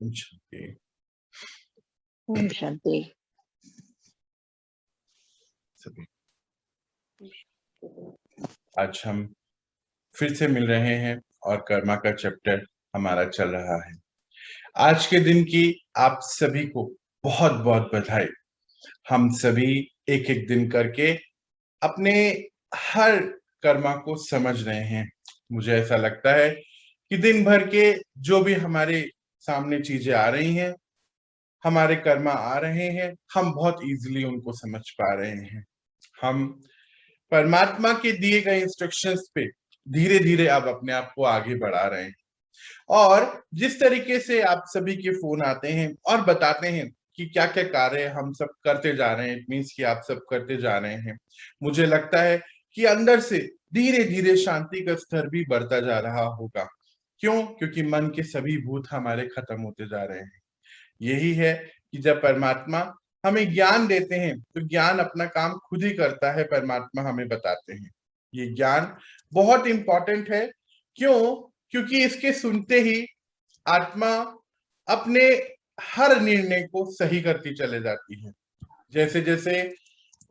ओम शांति। ओम शांति। सभी आज हम फिर से मिल रहे हैं और कर्मा का चैप्टर हमारा चल रहा है। आज के दिन की आप सभी को बहुत बहुत बधाई। हम सभी एक एक दिन करके अपने हर कर्मा को समझ रहे हैं। मुझे ऐसा लगता है कि दिन भर के जो भी हमारे सामने चीजें आ रही हैं, हमारे कर्मा आ रहे हैं, हम बहुत इजीली उनको समझ पा रहे हैं। हम परमात्मा के दिए गए इंस्ट्रक्शंस पे धीरे धीरे अब अपने आप को आगे बढ़ा रहे हैं। और जिस तरीके से आप सभी के फोन आते हैं और बताते हैं कि क्या क्या कार्य हम सब करते जा रहे हैं, इट मीन्स कि आप सब करते जा रहे हैं, मुझे लगता है कि अंदर से धीरे धीरे शांति का स्तर भी बढ़ता जा रहा होगा। क्यों? क्योंकि मन के सभी भूत हमारे खत्म होते जा रहे हैं। यही है कि जब परमात्मा हमें ज्ञान देते हैं तो ज्ञान अपना काम खुद ही करता है, परमात्मा हमें बताते हैं। ये ज्ञान बहुत इंपॉर्टेंट है। क्यों? क्योंकि इसके सुनते ही आत्मा अपने हर निर्णय को सही करती चले जाती है। जैसे जैसे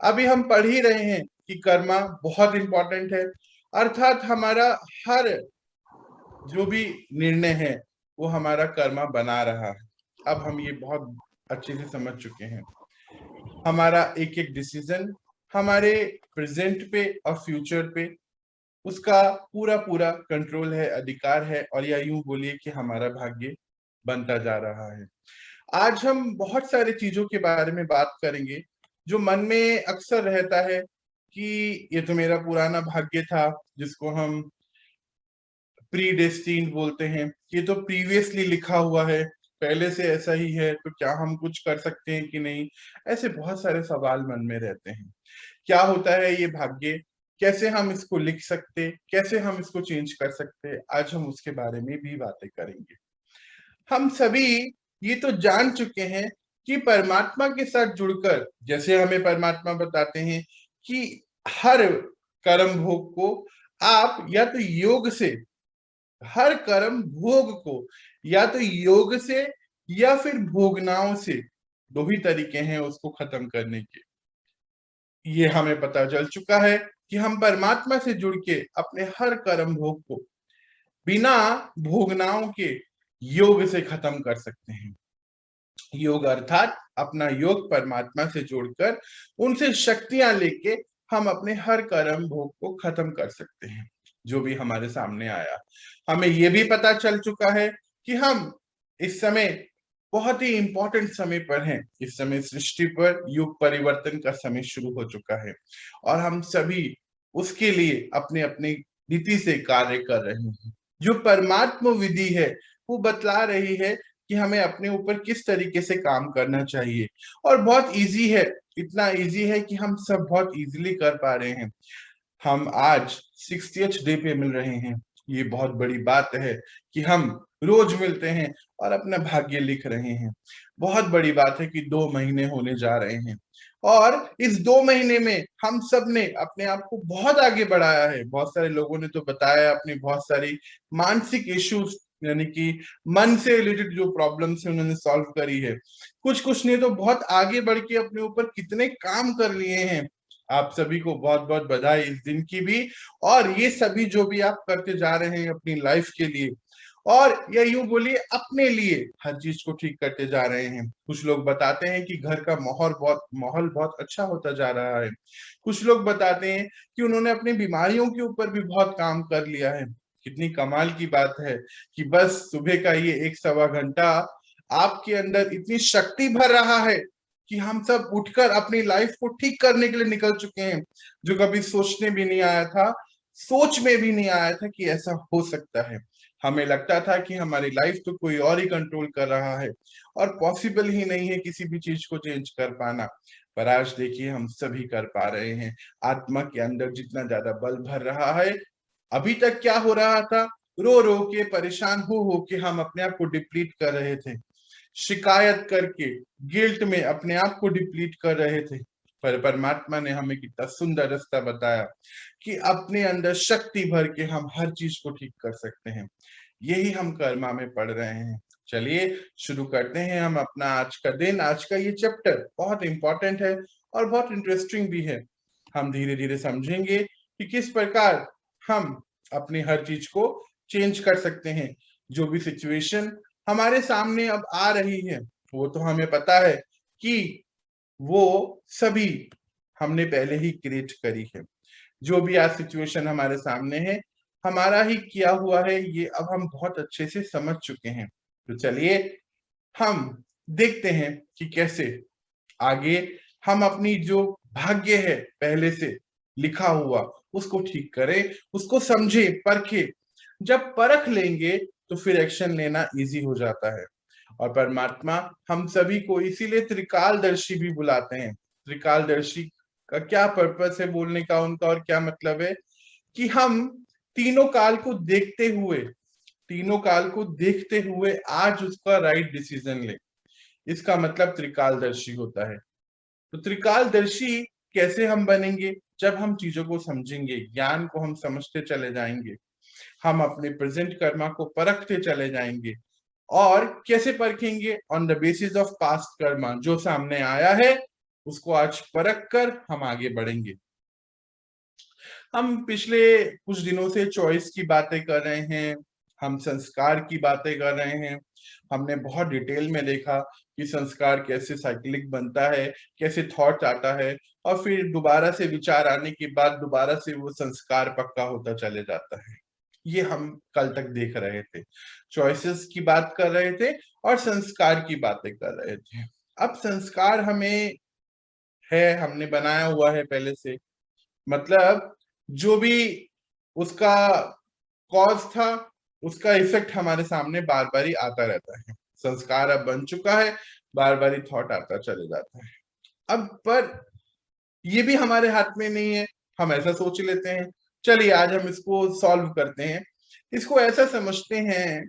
अभी हम पढ़ ही रहे हैं कि कर्मा बहुत इंपॉर्टेंट है, अर्थात हमारा हर जो भी निर्णय है वो हमारा कर्मा बना रहा है। अब हम ये बहुत अच्छे से समझ चुके हैं। हमारा एक एक डिसीजन हमारे प्रेजेंट पे और फ्यूचर पे उसका पूरा पूरा कंट्रोल है, अधिकार है, और या यूं बोलिए कि हमारा भाग्य बनता जा रहा है। आज हम बहुत सारी चीजों के बारे में बात करेंगे जो मन में अक्सर रहता है कि ये तो मेरा पुराना भाग्य था, जिसको हम प्री डेस्टिन्ड बोलते हैं। ये तो प्रीवियसली लिखा हुआ है, पहले से ऐसा ही है, तो क्या हम कुछ कर सकते हैं कि नहीं? ऐसे बहुत सारे सवाल मन में रहते हैं। क्या होता है ये भाग्य? कैसे हम इसको लिख सकते? कैसे हम इसको चेंज कर सकते? आज हम उसके बारे में भी बातें करेंगे। हम सभी ये तो जान चुके हैं कि परमात्मा के साथ जुड़कर, जैसे हमें परमात्मा बताते हैं कि हर कर्म भोग को आप या तो योग से, हर कर्म भोग को या तो योग से या फिर भोगनाओं से, दो ही तरीके हैं उसको खत्म करने के। ये हमें पता चल चुका है कि हम परमात्मा से जुड़ के अपने हर कर्म भोग को बिना भोगनाओं के योग से खत्म कर सकते हैं। योग अर्थात अपना योग परमात्मा से जोड़कर उनसे शक्तियां लेके हम अपने हर कर्म भोग को खत्म कर सकते हैं जो भी हमारे सामने आया। हमें यह भी पता चल चुका है कि हम इस समय बहुत ही इंपॉर्टेंट समय पर हैं। इस समय सृष्टि पर युग परिवर्तन का समय शुरू हो चुका है और हम सभी उसके लिए अपने अपने नीति से कार्य कर रहे हैं। जो परमात्मा विधि है वो बतला रही है कि हमें अपने ऊपर किस तरीके से काम करना चाहिए, और बहुत इजी है। इतना इजी है कि हम सब बहुत इजीली कर पा रहे हैं। हम आज 60th डे पे मिल रहे हैं। ये बहुत बड़ी बात है कि हम रोज मिलते हैं और अपना भाग्य लिख रहे हैं। बहुत बड़ी बात है कि 2 महीने होने जा रहे हैं और इस 2 महीने में हम सब ने अपने आप को बहुत आगे बढ़ाया है। बहुत सारे लोगों ने तो बताया अपनी बहुत सारी मानसिक इश्यूज, यानी कि मन से रिलेटेड जो प्रॉब्लम्स है उन्होंने सॉल्व करी है। कुछ कुछ ने तो बहुत आगे बढ़ के अपने ऊपर कितने काम कर लिए हैं। आप सभी को बहुत बहुत बधाई इस दिन की भी, और ये सभी जो भी आप करते जा रहे हैं अपनी लाइफ के लिए, और या यूं बोलिए अपने लिए हर चीज को ठीक करते जा रहे हैं। कुछ लोग बताते हैं कि घर का माहौल बहुत अच्छा होता जा रहा है। कुछ लोग बताते हैं कि उन्होंने अपनी बीमारियों के ऊपर भी बहुत काम कर लिया है। कितनी कमाल की बात है कि बस सुबह का ये 1-1.25 घंटा आपके अंदर इतनी शक्ति भर रहा है कि हम सब उठकर अपनी लाइफ को ठीक करने के लिए निकल चुके हैं, जो कभी सोचने भी नहीं आया था, सोच में भी नहीं आया था कि ऐसा हो सकता है। हमें लगता था कि हमारी लाइफ तो कोई और ही कंट्रोल कर रहा है और पॉसिबल ही नहीं है किसी भी चीज को चेंज कर पाना। पर आज देखिए हम सभी कर पा रहे हैं। आत्मा के अंदर जितना ज्यादा बल भर रहा है, अभी तक क्या हो रहा था, रो रो के परेशान हो के हम अपने आप को डिप्लीट कर रहे थे, शिकायत करके गिल्ट में अपने आप को डिप्लीट कर रहे थे। पर परमात्मा ने हमें कितना सुंदर रास्ता बताया कि अपने अंदर शक्ति भर के हम हर चीज को ठीक कर सकते हैं। यही हम कर्मा में पढ़ रहे हैं। चलिए शुरू करते हैं हम अपना आज का दिन। आज का ये चैप्टर बहुत इंपॉर्टेंट है और बहुत इंटरेस्टिंग भी है। हम धीरे धीरे समझेंगे कि किस प्रकार हम अपनी हर चीज को चेंज कर सकते हैं। जो भी सिचुएशन हमारे सामने अब आ रही है वो तो हमें पता है कि वो सभी हमने पहले ही क्रिएट करी है। जो भी आज सिचुएशन हमारे सामने है हमारा ही किया हुआ है, ये अब हम बहुत अच्छे से समझ चुके हैं। तो चलिए हम देखते हैं कि कैसे आगे हम अपनी जो भाग्य है पहले से लिखा हुआ उसको ठीक करें, उसको समझे, परखे। जब परख लेंगे तो फिर एक्शन लेना इजी हो जाता है। और परमात्मा हम सभी को इसीलिए त्रिकालदर्शी भी बुलाते हैं। त्रिकालदर्शी का क्या पर्पस है बोलने का उनका, और क्या मतलब है कि हम तीनों काल को देखते हुए, तीनों काल को देखते हुए आज उसका राइट डिसीजन ले। इसका मतलब त्रिकालदर्शी होता है। तो त्रिकालदर्शी कैसे हम बनेंगे? जब हम चीजों को समझेंगे, ज्ञान को हम समझते चले जाएंगे, हम अपने प्रेजेंट कर्मा को परखते चले जाएंगे। और कैसे परखेंगे? On the basis of past karma. जो सामने आया है उसको आज परख कर हम आगे बढ़ेंगे। हम पिछले कुछ दिनों से चॉइस की बातें कर रहे हैं, हम संस्कार की बातें कर रहे हैं। हमने बहुत डिटेल में देखा कि संस्कार कैसे साइक्लिक बनता है, कैसे थॉट आता है और फिर दोबारा से विचार आने के बाद दोबारा से वो संस्कार पक्का होता चले जाता है। ये हम कल तक देख रहे थे। चॉइसेस की बात कर रहे थे और संस्कार की बातें कर रहे थे। अब संस्कार हमें है, हमने बनाया हुआ है पहले से। मतलब जो भी उसका कॉज था उसका इफेक्ट हमारे सामने बार बार ही आता रहता है। संस्कार अब बन चुका है, बार बार ही थॉट आता चले जाता है। अब पर ये भी हमारे हाथ में नहीं है। हम ऐसा सोच लेते हैं, चलिए आज हम इसको सॉल्व करते हैं। इसको ऐसा समझते हैं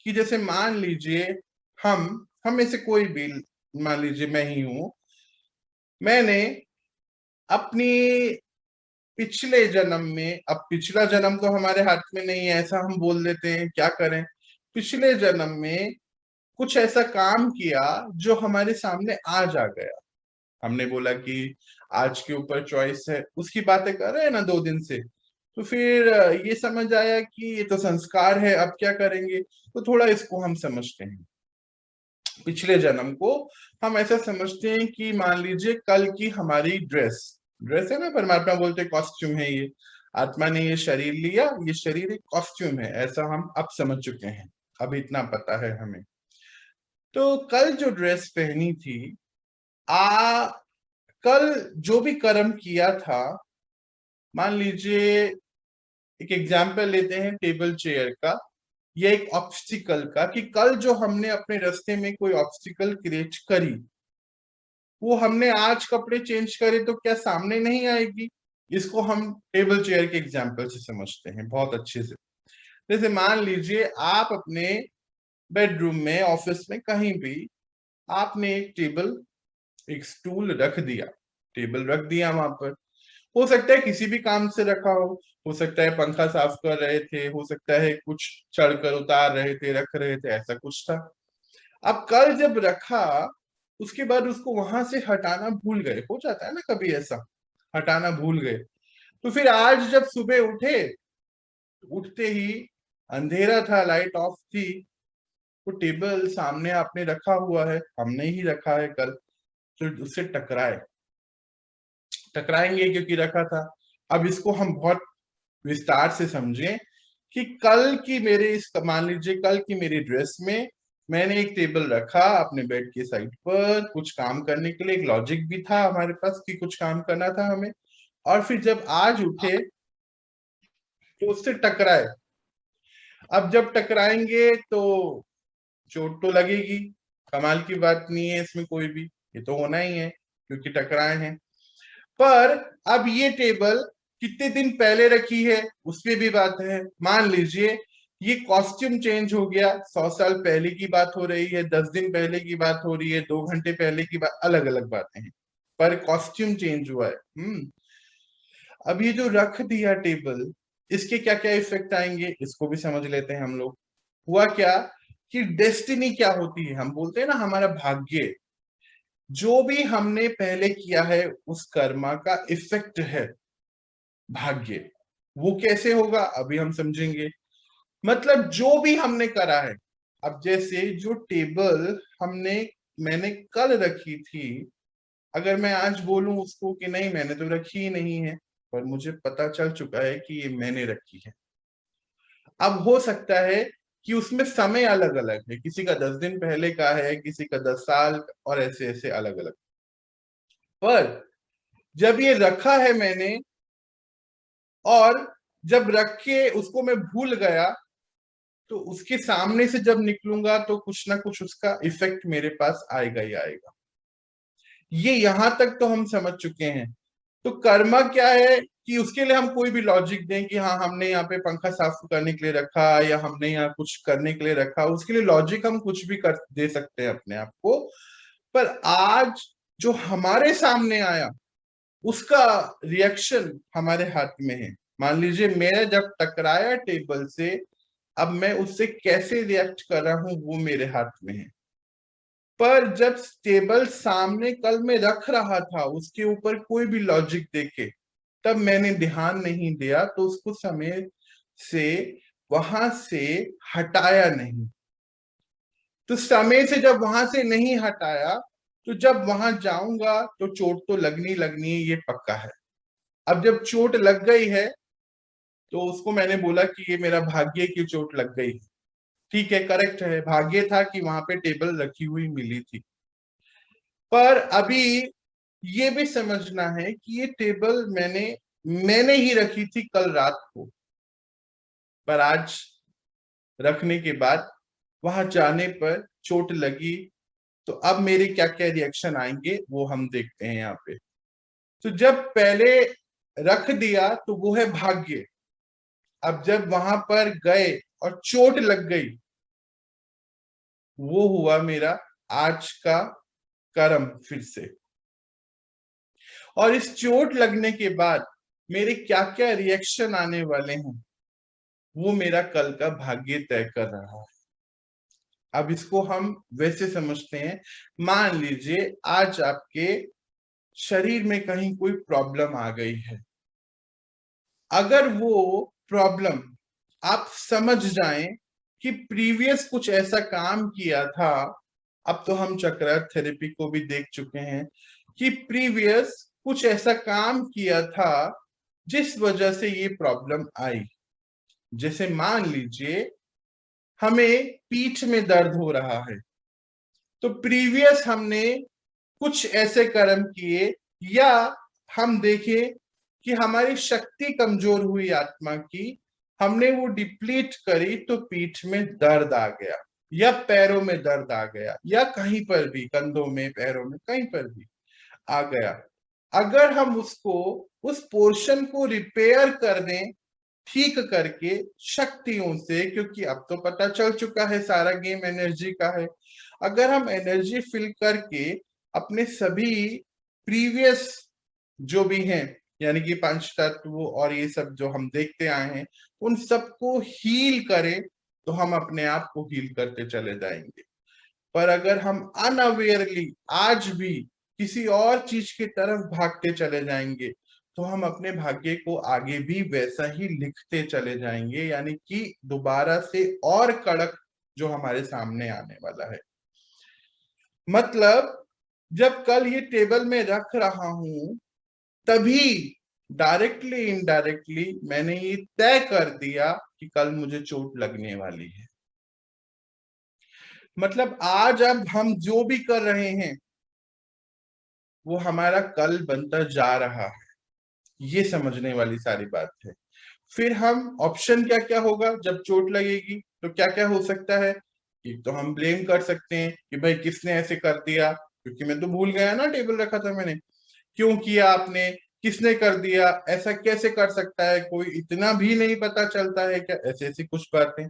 कि जैसे मान लीजिए हम में से कोई भी, मान लीजिए मैं ही हूं, मैंने अपनी पिछले जन्म में, अब पिछला जन्म तो हमारे हाथ में नहीं है, ऐसा हम बोल देते हैं, क्या करें। पिछले जन्म में कुछ ऐसा काम किया जो हमारे सामने आज आ गया। हमने बोला कि आज के ऊपर चॉइस है, उसकी बातें कर रहे हैं ना 2 दिन से। तो फिर ये समझ आया कि ये तो संस्कार है, अब क्या करेंगे। तो थोड़ा इसको हम समझते हैं। पिछले जन्म को हम ऐसा समझते हैं कि मान लीजिए कल की हमारी ड्रेस, ड्रेस है ना, परमात्मा बोलते कॉस्ट्यूम है ये। आत्मा ने ये शरीर लिया, ये शरीर एक कॉस्ट्यूम है, ऐसा हम अब समझ चुके हैं। अब इतना पता है हमें। तो कल जो ड्रेस पहनी थी, आ कल जो भी कर्म किया था, मान लीजिए एक एग्जाम्पल लेते हैं टेबल चेयर का या एक ऑब्स्टिकल का, कि कल जो हमने अपने रास्ते में कोई ऑब्स्टिकल क्रिएट करी, वो हमने आज कपड़े चेंज करे तो क्या सामने नहीं आएगी। इसको हम टेबल चेयर के एग्जाम्पल से समझते हैं बहुत अच्छे से। जैसे मान लीजिए आप अपने बेडरूम में, ऑफिस में, कहीं भी आपने एक टेबल, एक स्टूल रख दिया, टेबल रख दिया वहां पर। हो सकता है किसी भी काम से रखा हो सकता है पंखा साफ कर रहे थे, हो सकता है कुछ चढ़कर उतार रहे थे, रख रहे थे, ऐसा कुछ था। अब कल जब रखा उसके बाद उसको वहां से हटाना भूल गए, हो जाता है ना कभी ऐसा, हटाना भूल गए। तो फिर आज जब सुबह उठे, उठते ही अंधेरा था, लाइट ऑफ थी, वो टेबल सामने आपने रखा हुआ है, हमने ही रखा है कल, तो उससे टकराएंगे क्योंकि रखा था। अब इसको हम बहुत विस्तार से समझें कि कल की मेरे इस, मान लीजिए कल की मेरी ड्रेस में मैंने एक टेबल रखा अपने बेड के साइड पर, कुछ काम करने के लिए, एक लॉजिक भी था हमारे पास कि कुछ काम करना था हमें। और फिर जब आज उठे तो उससे टकराए। अब जब टकराएंगे तो चोट तो लगेगी, कमाल की बात नहीं है इसमें कोई भी, ये तो होना ही है क्योंकि टकराए हैं। पर अब ये टेबल कितने दिन पहले रखी है उसमें भी बात है। मान लीजिए ये कॉस्ट्यूम चेंज हो गया, 100 साल पहले की बात हो रही है, 10 दिन पहले की बात हो रही है, 2 घंटे पहले की बात, अलग अलग बातें हैं, पर कॉस्ट्यूम चेंज हुआ है। अब ये जो रख दिया टेबल, इसके क्या क्या इफेक्ट आएंगे इसको भी समझ लेते हैं हम लोग। हुआ क्या कि डेस्टिनी क्या होती है। हम बोलते हैं ना हमारा भाग्य, जो भी हमने पहले किया है उस कर्मा का इफेक्ट है भाग्य। वो कैसे होगा अभी हम समझेंगे। मतलब जो भी हमने करा है, अब जैसे जो टेबल मैंने कल रखी थी, अगर मैं आज बोलूं उसको कि नहीं मैंने तो रखी ही नहीं है, पर मुझे पता चल चुका है कि ये मैंने रखी है। अब हो सकता है कि उसमें समय अलग अलग है, किसी का 10 दिन पहले का है, किसी का 10 साल, और ऐसे ऐसे अलग अलग। पर जब ये रखा है मैंने, और जब रख के उसको मैं भूल गया, तो उसके सामने से जब निकलूंगा तो कुछ ना कुछ उसका इफेक्ट मेरे पास आएगा ही आएगा। ये यहां तक तो हम समझ चुके हैं। तो कर्मा क्या है कि उसके लिए हम कोई भी लॉजिक दें कि हाँ हमने यहाँ पे पंखा साफ करने के लिए रखा, या हमने यहाँ कुछ करने के लिए रखा, उसके लिए लॉजिक हम कुछ भी कर दे सकते हैं अपने आप को। पर आज जो हमारे सामने आया उसका रिएक्शन हमारे हाथ में है। मान लीजिए मेरा जब टकराया टेबल से, अब मैं उससे कैसे रिएक्ट कर रहा हूं वो मेरे हाथ में है। पर जब टेबल सामने कल में रख रहा था, उसके ऊपर कोई भी लॉजिक देके, तब मैंने ध्यान नहीं दिया, तो उसको समय से वहां से हटाया नहीं। तो समय से जब वहां से नहीं हटाया, तो जब वहां जाऊंगा तो चोट तो लगनी लगनी है, ये पक्का है। अब जब चोट लग गई है, तो उसको मैंने बोला कि ये मेरा भाग्य की चोट लग गई। ठीक है, करेक्ट है, भाग्य था कि वहां पे टेबल रखी हुई मिली थी। पर अभी ये भी समझना है कि ये टेबल मैंने ही रखी थी कल रात को, पर आज रखने के बाद वहां जाने पर चोट लगी, तो अब मेरे क्या क्या रिएक्शन आएंगे वो हम देखते हैं यहाँ पे। तो जब पहले रख दिया तो वो है भाग्य। अब जब वहां पर गए और चोट लग गई, वो हुआ मेरा आज का कर्म फिर से। और इस चोट लगने के बाद मेरे क्या क्या रिएक्शन आने वाले हैं, वो मेरा कल का भाग्य तय कर रहा है। अब इसको हम वैसे समझते हैं। मान लीजिए आज आपके शरीर में कहीं कोई प्रॉब्लम आ गई है। अगर वो प्रॉब्लम आप समझ जाएं कि प्रीवियस कुछ ऐसा काम किया था, अब तो हम चक्र थेरेपी को भी देख चुके हैं कि प्रीवियस कुछ ऐसा काम किया था जिस वजह से ये प्रॉब्लम आई। जैसे मान लीजिए हमें पीठ में दर्द हो रहा है, तो प्रीवियस हमने कुछ ऐसे कर्म किए, या हम देखें कि हमारी शक्ति कमजोर हुई आत्मा की, हमने वो डिप्लीट करी, तो पीठ में दर्द आ गया, या पैरों में दर्द आ गया, या कहीं पर भी कंधों में पैरों में कहीं पर भी आ गया। अगर हम उसको उस पोर्शन को रिपेयर कर दें ठीक करके शक्तियों से, क्योंकि अब तो पता चल चुका है सारा गेम एनर्जी का है। अगर हम एनर्जी फिल करके अपने सभी प्रीवियस जो भी हैं, यानी कि पंच तत्व और ये सब जो हम देखते आए हैं, उन सबको हील करें, तो हम अपने आप को हील करते चले जाएंगे। पर अगर हम अनअवेयरली आज भी किसी और चीज की तरफ भागते चले जाएंगे, तो हम अपने भाग्य को आगे भी वैसा ही लिखते चले जाएंगे, यानी कि दोबारा से और कड़क जो हमारे सामने आने वाला है। मतलब जब कल ये टेबल में रख रहा हूं, तभी डायरेक्टली इनडायरेक्टली मैंने ये तय कर दिया कि कल मुझे चोट लगने वाली है। मतलब आज अब हम जो भी कर रहे हैं वो हमारा कल बनता जा रहा है, ये समझने वाली सारी बात है। फिर हम ऑप्शन क्या क्या होगा जब चोट लगेगी, तो क्या क्या हो सकता है। एक तो हम ब्लेम कर सकते हैं कि भाई किसने ऐसे कर दिया, क्योंकि मैं तो भूल गया ना, टेबल रखा था मैंने, क्यों किया आपने, किसने कर दिया, ऐसा कैसे कर सकता है कोई, इतना भी नहीं पता चलता है क्या, ऐसे ऐसी कुछ बातें।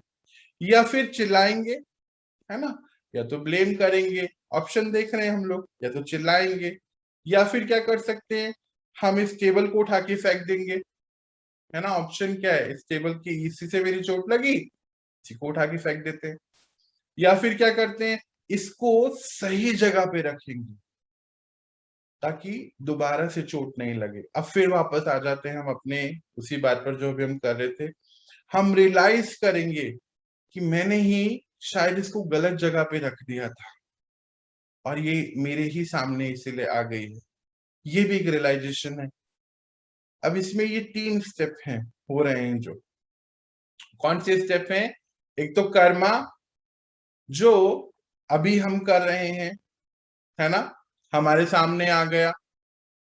या फिर चिल्लाएंगे, है ना, या तो ब्लेम करेंगे, ऑप्शन देख रहे हैं हम लोग, या तो चिल्लाएंगे, या फिर क्या कर सकते हैं, हम इस टेबल को उठा के फेंक देंगे। है ना, ऑप्शन क्या है, इस टेबल की इसी से मेरी चोट लगी, इसी को उठा के फेंक देते हैं। या फिर क्या करते हैं, इसको सही जगह पे रखेंगे ताकि दोबारा से चोट नहीं लगे। अब फिर वापस आ जाते हैं हम अपने उसी बात पर जो भी हम कर रहे थे। हम रियलाइज करेंगे कि मैंने ही शायद इसको गलत जगह पे रख दिया था और ये मेरे ही सामने इसीलिए आ गई है। ये भी एक रियलाइजेशन है। अब इसमें ये 3 स्टेप हैं हो रहे हैं। जो कौन से स्टेप हैं? एक तो कर्मा, जो अभी हम कर रहे हैं, है ना, हमारे सामने आ गया।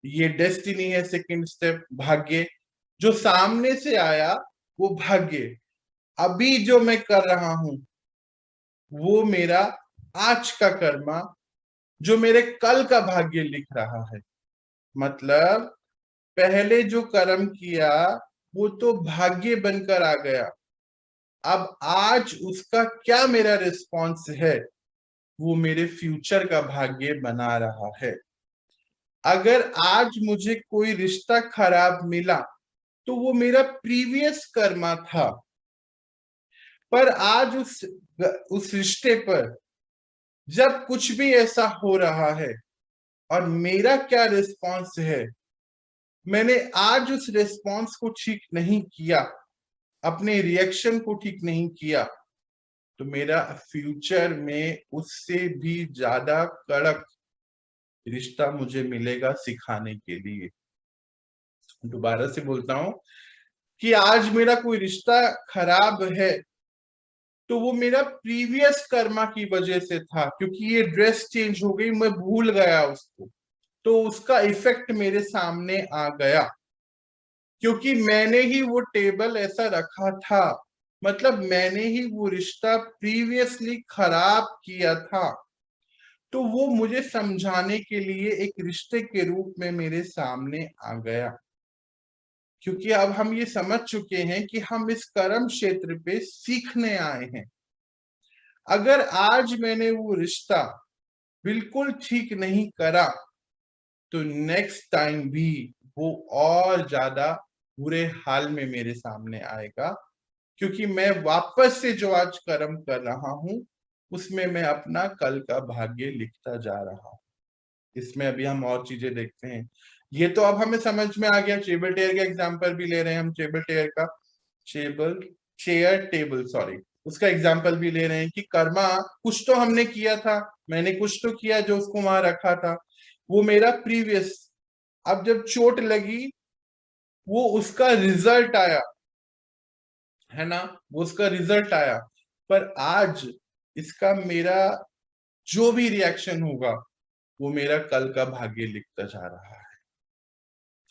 ये डेस्टिनी है। सेकंड स्टेप भाग्य, जो सामने से आया वो भाग्य। अभी जो मैं कर रहा हूं वो मेरा आज का कर्मा, जो मेरे कल का भाग्य लिख रहा है। मतलब पहले जो कर्म किया वो तो भाग्य बनकर आ गया। अब आज उसका क्या मेरा रिस्पॉन्स है, वो मेरे फ्यूचर का भाग्य बना रहा है। अगर आज मुझे कोई रिश्ता खराब मिला तो वो मेरा प्रीवियस कर्मा था, पर आज उस रिश्ते पर जब कुछ भी ऐसा हो रहा है और मेरा क्या रिस्पॉन्स है, मैंने आज उस रिस्पॉन्स को ठीक नहीं किया, अपने रिएक्शन को ठीक नहीं किया, तो मेरा फ्यूचर में उससे भी ज्यादा कड़क रिश्ता मुझे मिलेगा सिखाने के लिए। दोबारा से बोलता हूं कि आज मेरा कोई रिश्ता खराब है तो वो मेरा प्रीवियस कर्मा की वजह से था, क्योंकि ये ड्रेस चेंज हो गई, मैं भूल गया उसको, तो उसका इफेक्ट मेरे सामने आ गया। क्योंकि मैंने ही वो टेबल ऐसा रखा था, मतलब मैंने ही वो रिश्ता प्रीवियसली खराब किया था, तो वो मुझे समझाने के लिए एक रिश्ते के रूप में मेरे सामने आ गया। क्योंकि अब हम ये समझ चुके हैं कि हम इस कर्म क्षेत्र पे सीखने आए हैं। अगर आज मैंने वो रिश्ता बिल्कुल ठीक नहीं करा तो नेक्स्ट टाइम भी वो और ज्यादा बुरे हाल में मेरे सामने आएगा। क्योंकि मैं वापस से जो आज कर्म कर रहा हूं उसमें मैं अपना कल का भाग्य लिखता जा रहा हूं। इसमें अभी हम और चीजें देखते हैं। ये तो अब हमें समझ में आ गया। टेबल टेयर का एग्जांपल भी ले रहे हैं हम। टेबल टेयर का टेबल चेयर टेबल सॉरी उसका एग्जांपल भी ले रहे हैं कि कर्मा कुछ तो हमने किया था, मैंने कुछ तो किया जो उसको वहां रखा था, वो मेरा प्रीवियस। अब जब चोट लगी वो उसका रिजल्ट आया, है ना, वो उसका रिजल्ट आया। पर आज इसका मेरा जो भी रिएक्शन होगा वो मेरा कल का भाग्य लिखता जा रहा है।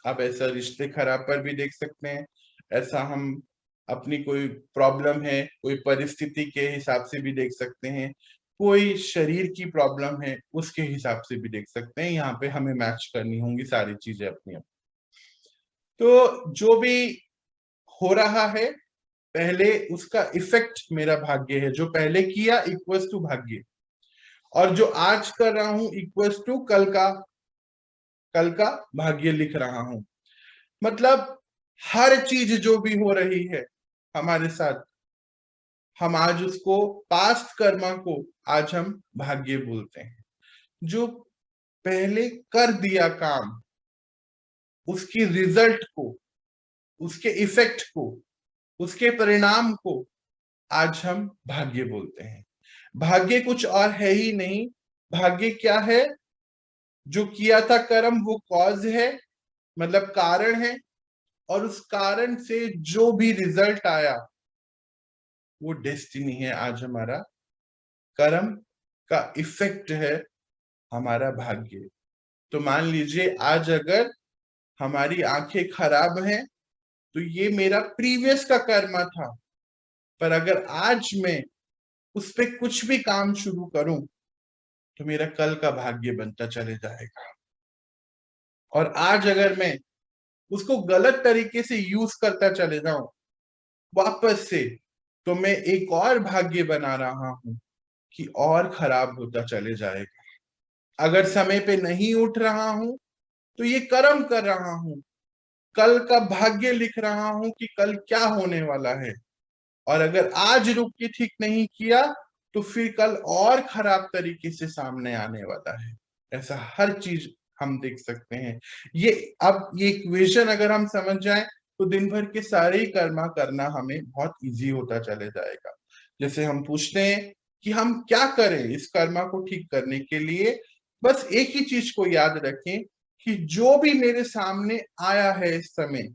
आप ऐसा रिश्ते खराब पर भी देख सकते हैं, ऐसा हम अपनी कोई प्रॉब्लम है कोई परिस्थिति के हिसाब से भी देख सकते हैं, कोई शरीर की प्रॉब्लम है उसके हिसाब से भी देख सकते हैं। यहाँ पे हमें मैच करनी होंगी सारी चीजें अपनी अपनी। तो जो भी हो रहा है पहले उसका इफेक्ट मेरा भाग्य है, जो पहले किया इक्वल्स टू भाग्य, और जो आज कर रहा हूं इक्वल्स टू कल का भाग्य लिख रहा हूं। मतलब हर चीज जो भी हो रही है हमारे साथ, हम आज उसको पास्ट कर्मा को आज हम भाग्य बोलते हैं। जो पहले कर दिया काम, उसकी रिजल्ट को, उसके इफेक्ट को, उसके परिणाम को आज हम भाग्य बोलते हैं। भाग्य कुछ और है ही नहीं। भाग्य क्या है? जो किया था कर्म वो कॉज है, मतलब कारण है, और उस कारण से जो भी रिजल्ट आया वो डेस्टिनी है। आज हमारा कर्म का इफेक्ट है हमारा भाग्य। तो मान लीजिए आज अगर हमारी आंखें खराब हैं तो ये मेरा प्रीवियस का कर्मा था, पर अगर आज मैं उस पर कुछ भी काम शुरू करूं तो मेरा कल का भाग्य बनता चले जाएगा। और आज अगर मैं उसको गलत तरीके से यूज करता चले जाऊं वापस से, तो मैं एक और भाग्य बना रहा हूं कि और खराब होता चले जाएगा। अगर समय पे नहीं उठ रहा हूं तो ये कर्म कर रहा हूं, कल का भाग्य लिख रहा हूं कि कल क्या होने वाला है। और अगर आज रुक के ठीक नहीं किया तो फिर कल और खराब तरीके से सामने आने वाला है। ऐसा हर चीज हम देख सकते हैं। ये इक्वेशन अगर हम समझ जाएं तो दिन भर के सारे ही कर्मा करना हमें बहुत इजी होता चले जाएगा। जैसे हम पूछते हैं कि हम क्या करें इस कर्मा को ठीक करने के लिए, बस एक ही चीज को याद रखें कि जो भी मेरे सामने आया है इस समय,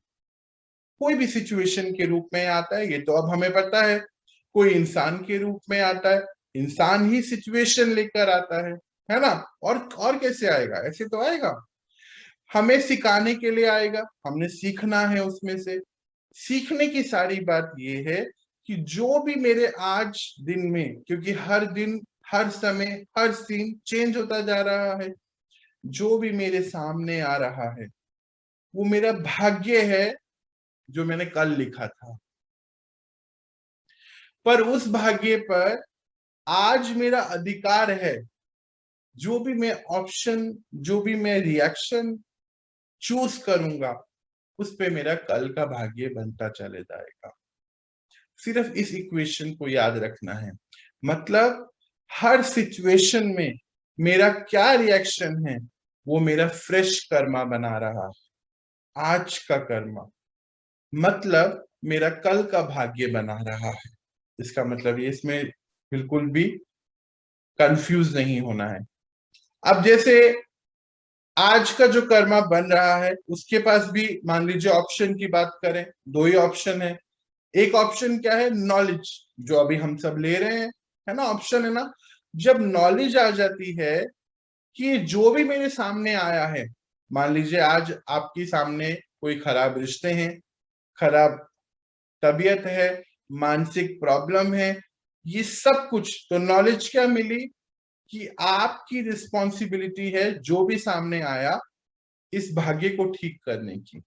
कोई भी सिचुएशन के रूप में आता है, ये तो अब हमें पता है, कोई इंसान के रूप में आता है, इंसान ही सिचुएशन लेकर आता है ना। और कैसे आएगा, ऐसे तो आएगा। हमें सिखाने के लिए आएगा, हमने सीखना है उसमें से। सीखने की सारी बात ये है कि जो भी मेरे आज दिन में, क्योंकि हर दिन हर समय हर सीन चेंज होता जा रहा है, जो भी मेरे सामने आ रहा है वो मेरा भाग्य है जो मैंने कल लिखा था। पर उस भाग्य पर आज मेरा अधिकार है, जो भी मैं ऑप्शन, जो भी मैं रिएक्शन चूज करूंगा उस पे मेरा कल का भाग्य बनता चले जाएगा। सिर्फ इस इक्वेशन को याद रखना है। मतलब हर सिचुएशन में मेरा क्या रिएक्शन है वो मेरा फ्रेश कर्मा बना रहा है। आज का कर्मा मतलब मेरा कल का भाग्य बना रहा है। इसका मतलब ये, इसमें बिल्कुल भी कंफ्यूज नहीं होना है। अब जैसे आज का जो कर्मा बन रहा है उसके पास भी मान लीजिए ऑप्शन की बात करें, दो ही ऑप्शन है। एक ऑप्शन क्या है, नॉलेज, जो अभी हम सब ले रहे हैं, है ना, ऑप्शन है ना। जब नॉलेज आ जाती है कि जो भी मेरे सामने आया है, मान लीजिए आज आपके सामने कोई खराब रिश्ते हैं, खराब तबीयत है, मानसिक प्रॉब्लम है, ये सब कुछ, तो नॉलेज क्या मिली कि आपकी रिस्पॉन्सिबिलिटी है जो भी सामने आया इस भाग्य को ठीक करने की।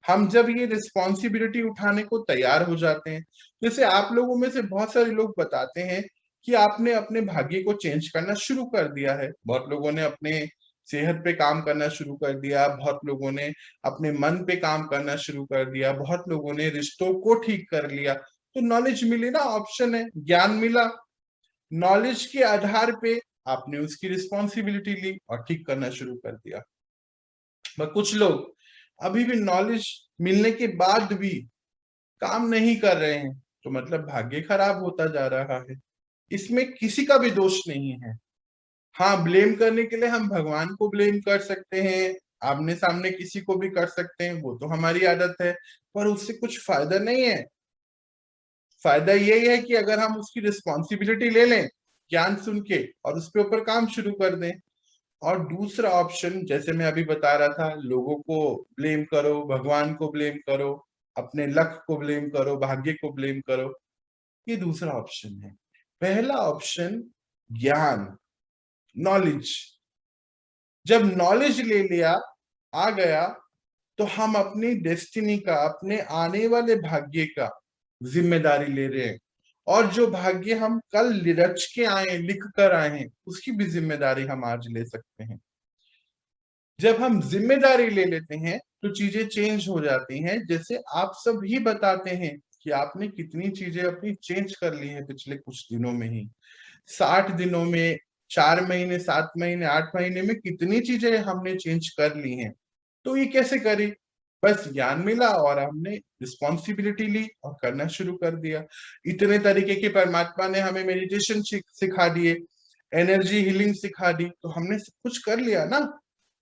हम जब ये रिस्पॉन्सिबिलिटी उठाने को तैयार हो जाते हैं, जैसे आप लोगों में से बहुत सारे लोग बताते हैं कि आपने अपने भाग्य को चेंज करना शुरू कर दिया है। बहुत लोगों ने अपने सेहत पे काम करना शुरू कर दिया, बहुत लोगों ने अपने मन पे काम करना शुरू कर दिया, बहुत लोगों ने रिश्तों को ठीक कर लिया। तो नॉलेज मिली ना, ऑप्शन है, ज्ञान मिला, नॉलेज के आधार पे आपने उसकी रिस्पॉन्सिबिलिटी ली और ठीक करना शुरू कर दिया। पर कुछ लोग अभी भी नॉलेज मिलने के बाद भी काम नहीं कर रहे हैं, तो मतलब भाग्य खराब होता जा रहा है। इसमें किसी का भी दोष नहीं है। हाँ, ब्लेम करने के लिए हम भगवान को ब्लेम कर सकते हैं, आमने सामने किसी को भी कर सकते हैं, वो तो हमारी आदत है, पर उससे कुछ फायदा नहीं है। फायदा यही है कि अगर हम उसकी रिस्पॉन्सिबिलिटी ले लें ज्ञान सुन के और उसके ऊपर काम शुरू कर दें। और दूसरा ऑप्शन, जैसे मैं अभी बता रहा था, लोगों को ब्लेम करो, भगवान को ब्लेम करो, अपने लक को ब्लेम करो, भाग्य को ब्लेम करो, ये दूसरा ऑप्शन है। पहला ऑप्शन ज्ञान, नॉलेज। जब नॉलेज ले लिया, आ गया, तो हम अपनी डेस्टिनी का, अपने आने वाले भाग्य का जिम्मेदारी ले रहे हैं। और जो भाग्य हम कल रच के आए, लिख कर आए हैं, उसकी भी जिम्मेदारी हम आज ले सकते हैं। जब हम जिम्मेदारी ले लेते हैं तो चीजें चेंज हो जाती हैं। जैसे आप सब ही बताते हैं कि आपने कितनी चीजें अपनी चेंज कर ली हैं पिछले कुछ दिनों में ही। 60 दिनों में, 4 महीने, 7 महीने, 8 महीने में कितनी चीजें हमने चेंज कर ली हैं। तो ये कैसे करी, बस ज्ञान मिला और हमने रिस्पॉन्सिबिलिटी ली और करना शुरू कर दिया। इतने तरीके के परमात्मा ने हमें मेडिटेशन सिखा दिए, एनर्जी हीलिंग सिखा दी, तो हमने सब कुछ कर लिया ना।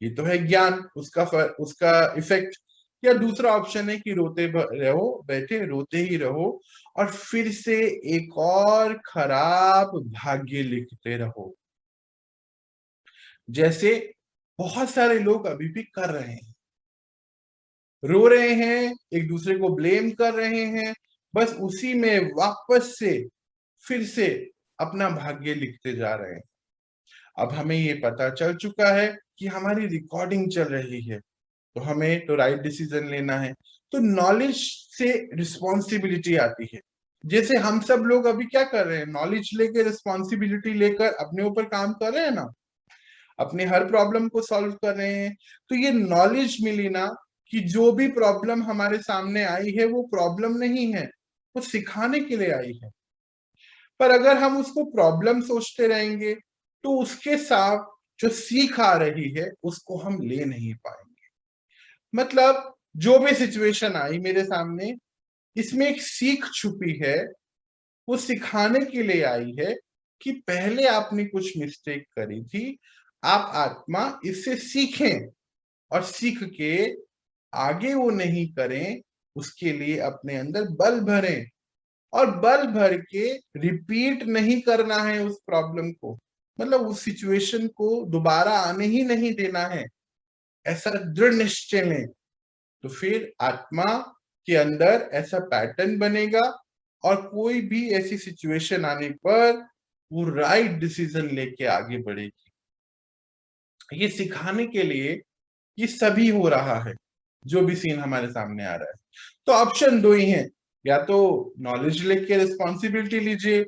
ये तो है ज्ञान, उसका इफेक्ट। या दूसरा ऑप्शन है कि रोते रहो, बैठे रोते ही रहो और फिर से एक और खराब भाग्य लिखते रहो, जैसे बहुत सारे लोग अभी भी कर रहे हैं। रो रहे हैं, एक दूसरे को ब्लेम कर रहे हैं, बस उसी में वापस से फिर से अपना भाग्य लिखते जा रहे हैं। अब हमें ये पता चल चुका है कि हमारी रिकॉर्डिंग चल रही है, तो हमें तो राइट डिसीजन लेना है। तो नॉलेज से रिस्पॉन्सिबिलिटी आती है। जैसे हम सब लोग अभी क्या कर रहे हैं, नॉलेज लेके, रिस्पॉन्सिबिलिटी लेकर अपने ऊपर काम कर रहे हैं ना, अपने हर प्रॉब्लम को सॉल्व कर रहे हैं। तो ये नॉलेज मिली ना कि जो भी प्रॉब्लम हमारे सामने आई है वो प्रॉब्लम नहीं है, वो सिखाने के लिए आई है। पर अगर हम उसको प्रॉब्लम सोचते रहेंगे तो उसके साथ जो सीख आ रही है उसको हम ले नहीं पाएंगे। मतलब जो भी सिचुएशन आई मेरे सामने, इसमें एक सीख छुपी है, वो सिखाने के लिए आई है कि पहले आपने कुछ मिस्टेक करी थी, आप आत्मा इससे सीखें और सीख के आगे वो नहीं करें, उसके लिए अपने अंदर बल भरें और बल भर के रिपीट नहीं करना है उस प्रॉब्लम को, मतलब उस सिचुएशन को दोबारा आने ही नहीं देना है, ऐसा दृढ़ निश्चय लें। तो फिर आत्मा के अंदर ऐसा पैटर्न बनेगा और कोई भी ऐसी सिचुएशन आने पर वो राइट डिसीजन लेके आगे बढ़ेगी। ये सिखाने के लिए ये सभी हो रहा है, जो भी सीन हमारे सामने आ रहा है। तो ऑप्शन दो ही है, या तो नॉलेज लेके रिस्पॉन्सिबिलिटी लीजिए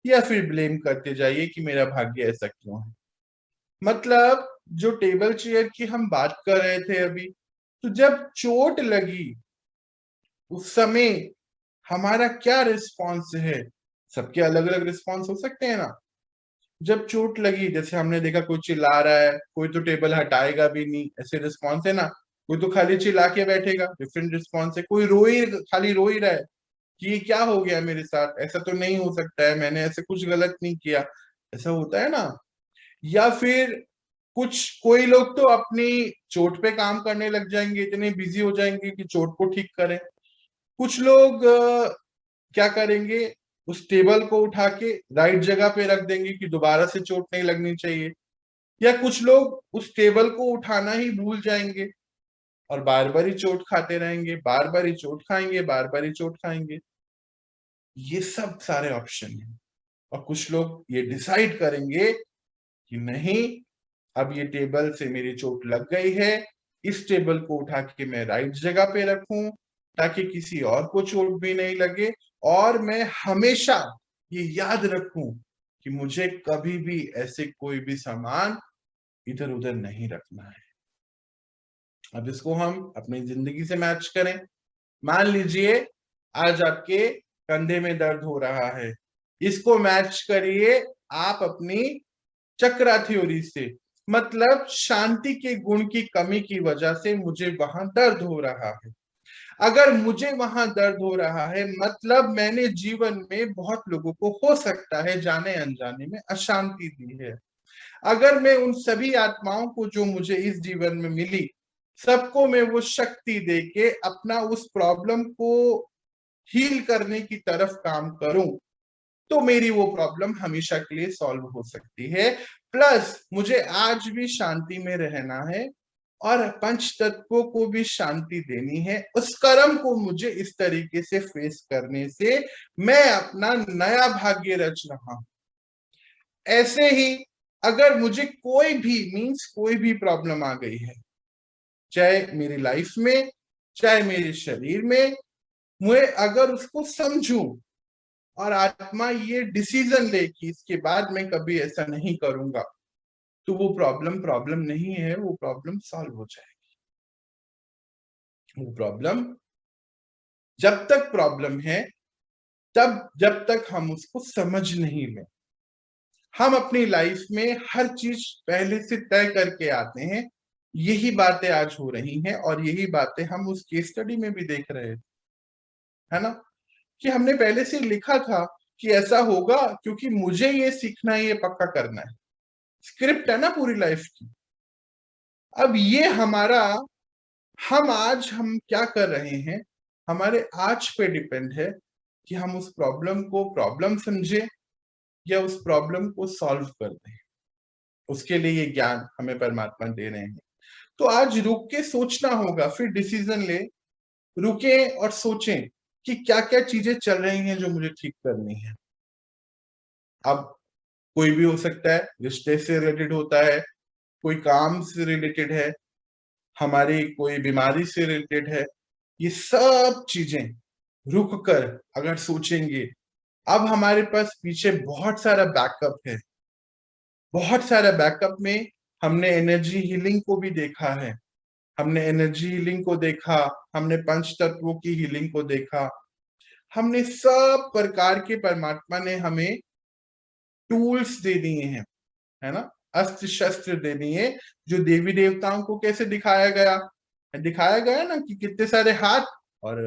या फिर ब्लेम करते जाइए कि मेरा भाग्य ऐसा क्यों है। मतलब जो टेबल चेयर की हम बात कर रहे थे अभी, तो जब चोट लगी उस समय हमारा क्या रिस्पॉन्स है, सबके अलग अलग रिस्पॉन्स हो सकते हैं ना। जब चोट लगी, जैसे हमने देखा कोई चिल्ला रहा है, कोई तो टेबल हटाएगा भी नहीं, ऐसे रिस्पॉन्स है ना। कोई तो खाली चिल्ला के बैठेगा, डिफरेंट रिस्पॉन्स है। कोई खाली रो ही रहा है कि ये क्या हो गया मेरे साथ, ऐसा तो नहीं हो सकता है, मैंने ऐसे कुछ गलत नहीं किया, ऐसा होता है ना। या फिर कोई लोग तो अपनी चोट पे काम करने लग जाएंगे, इतने बिजी हो जाएंगे कि चोट को ठीक करें। कुछ लोग क्या करेंगे, उस टेबल को उठा के राइट जगह पे रख देंगे कि दोबारा से चोट नहीं लगनी चाहिए। या कुछ लोग उस टेबल को उठाना ही भूल जाएंगे और बार बार ही चोट खाते रहेंगे, बार बार ही चोट खाएंगे, बार बार ही चोट खाएंगे। ये सब सारे ऑप्शन हैं। और कुछ लोग ये डिसाइड करेंगे कि नहीं, अब ये टेबल से मेरी चोट लग गई है, इस टेबल को उठा के मैं राइट जगह पे रखूं ताकि किसी और को चोट भी नहीं लगे, और मैं हमेशा ये याद रखूं कि मुझे कभी भी ऐसे कोई भी सामान इधर उधर नहीं रखना है। अब इसको हम अपनी जिंदगी से मैच करें। मान लीजिए आज आपके कंधे में दर्द हो रहा है, इसको मैच करिए आप अपनी चक्रा थ्योरी से। मतलब शांति के गुण की कमी की वजह से मुझे वहां दर्द हो रहा है। अगर मुझे वहां दर्द हो रहा है, मतलब मैंने जीवन में बहुत लोगों को हो सकता है जाने अनजाने में अशांति दी है। अगर मैं उन सभी आत्माओं को जो मुझे इस जीवन में मिली, सबको मैं वो शक्ति दे के अपना उस प्रॉब्लम को हील करने की तरफ काम करूं, तो मेरी वो प्रॉब्लम हमेशा के लिए सॉल्व हो सकती है। प्लस मुझे आज भी शांति में रहना है और पंच तत्वों को भी शांति देनी है। उस कर्म को मुझे इस तरीके से फेस करने से मैं अपना नया भाग्य रच रहा हूं। ऐसे ही अगर मुझे कोई भी प्रॉब्लम आ गई है, चाहे मेरी लाइफ में चाहे मेरे शरीर में, मैं अगर उसको समझूं और आत्मा ये डिसीजन ले कि इसके बाद मैं कभी ऐसा नहीं करूंगा, तो वो प्रॉब्लम प्रॉब्लम नहीं है, वो प्रॉब्लम सॉल्व हो जाएगी। वो प्रॉब्लम जब तक प्रॉब्लम है, जब तक हम उसको समझ नहीं लें। हम अपनी लाइफ में हर चीज पहले से तय करके आते हैं। यही बातें आज हो रही हैं और यही बातें हम उस केस स्टडी में भी देख रहे थे, है ना, कि हमने पहले से लिखा था कि ऐसा होगा क्योंकि मुझे ये सीखना है, ये पक्का करना है। स्क्रिप्ट है ना पूरी लाइफ की। अब ये हमारा, हम क्या कर रहे हैं, हमारे आज पे डिपेंड है कि हम उस प्रॉब्लम को प्रॉब्लम समझे या उस प्रॉब्लम को सॉल्व कर दें। उसके लिए ये ज्ञान हमें परमात्मा दे रहे हैं। तो आज रुक के सोचना होगा, फिर डिसीजन ले। रुके और सोचें कि क्या क्या चीजें चल रही हैं जो मुझे ठीक करनी है। अब कोई भी हो सकता है, रिश्ते से रिलेटेड होता है, कोई काम से रिलेटेड है, हमारी कोई बीमारी से रिलेटेड है। ये सब चीजें रुक कर अगर सोचेंगे, अब हमारे पास पीछे बहुत सारा बैकअप है। बहुत सारा बैकअप में हमने एनर्जी हीलिंग को भी देखा है, हमने एनर्जी हीलिंग को देखा, हमने पंच तत्वों की हीलिंग को देखा, हमने सब प्रकार के, परमात्मा ने हमें टूल्स दे दिए हैं, है ना, अस्त्र शस्त्र दे दिए, जो देवी देवताओं को कैसे दिखाया गया ना कि कितने सारे हाथ और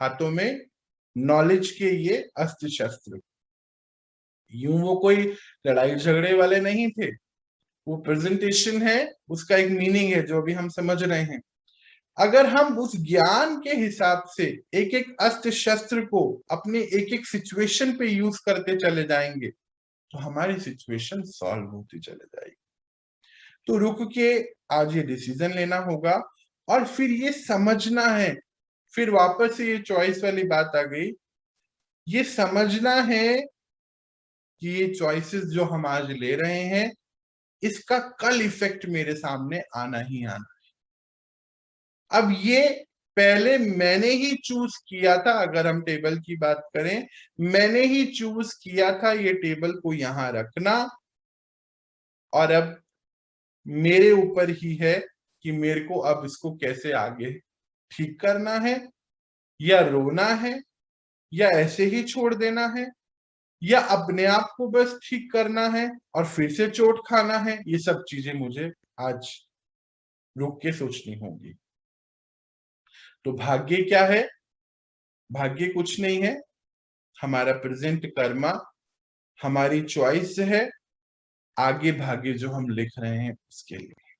हाथों में नॉलेज के ये अस्त्र शस्त्र। यूं वो कोई लड़ाई झगड़े वाले नहीं थे, वो प्रेजेंटेशन है, उसका एक मीनिंग है जो अभी हम समझ रहे हैं। अगर हम उस ज्ञान के हिसाब से एक एक अस्त्र शस्त्र को अपने एक एक सिचुएशन पे यूज करते चले जाएंगे तो हमारी सिचुएशन सॉल्व होती चले जाएगी। तो रुक के आज ये डिसीजन लेना होगा और फिर ये समझना है, फिर वापस से ये चॉइस वाली बात आ गई, ये समझना है कि ये चॉइसेस जो हम आज ले रहे हैं इसका कल इफेक्ट मेरे सामने आना ही आना। अब ये पहले मैंने ही चूज किया था, अगर हम टेबल की बात करें, मैंने ही चूज किया था ये टेबल को यहां रखना, और अब मेरे ऊपर ही है कि मेरे को अब इसको कैसे आगे ठीक करना है, या रोना है, या ऐसे ही छोड़ देना है, या अपने आप को बस ठीक करना है और फिर से चोट खाना है। ये सब चीजें मुझे आज रुक के सोचनी होंगी। तो भाग्य क्या है? भाग्य कुछ नहीं है, हमारा प्रेजेंट कर्मा, हमारी चॉइस है आगे भाग्य जो हम लिख रहे हैं उसके लिए।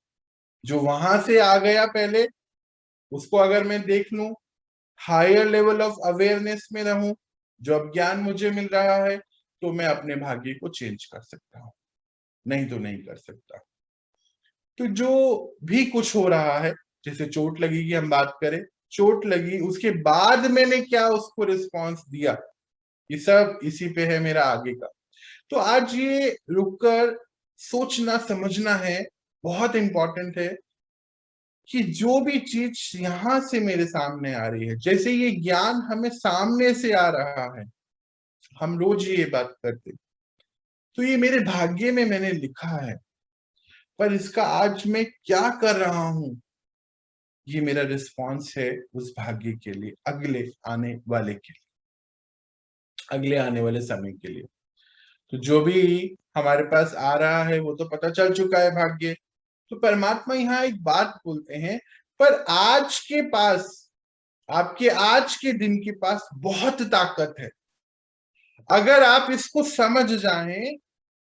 जो वहां से आ गया पहले उसको अगर मैं देख लूं, हायर लेवल ऑफ अवेयरनेस में रहूं, जो अब ज्ञान मुझे मिल रहा है, तो मैं अपने भाग्य को चेंज कर सकता हूं, नहीं तो नहीं कर सकता। तो जो भी कुछ हो रहा है, जैसे चोट लगी की हम बात करें, चोट लगी उसके बाद मैंने क्या उसको रिस्पॉन्स दिया, ये सब इसी पे है मेरा आगे का। तो आज ये रुककर सोचना समझना है, बहुत इंपॉर्टेंट है कि जो भी चीज यहां से मेरे सामने आ रही है, जैसे ये ज्ञान हमें सामने से आ रहा है, हम रोज ये बात करते, तो ये मेरे भाग्य में मैंने लिखा है, पर इसका आज मैं क्या कर रहा हूं, ये मेरा रिस्पॉन्स है उस भाग्य के लिए, अगले आने वाले के लिए, अगले आने वाले समय के लिए। तो जो भी हमारे पास आ रहा है वो तो पता चल चुका है भाग्य। तो परमात्मा यहाँ एक बात बोलते हैं, पर आज के पास, आपके आज के दिन के पास बहुत ताकत है, अगर आप इसको समझ जाएं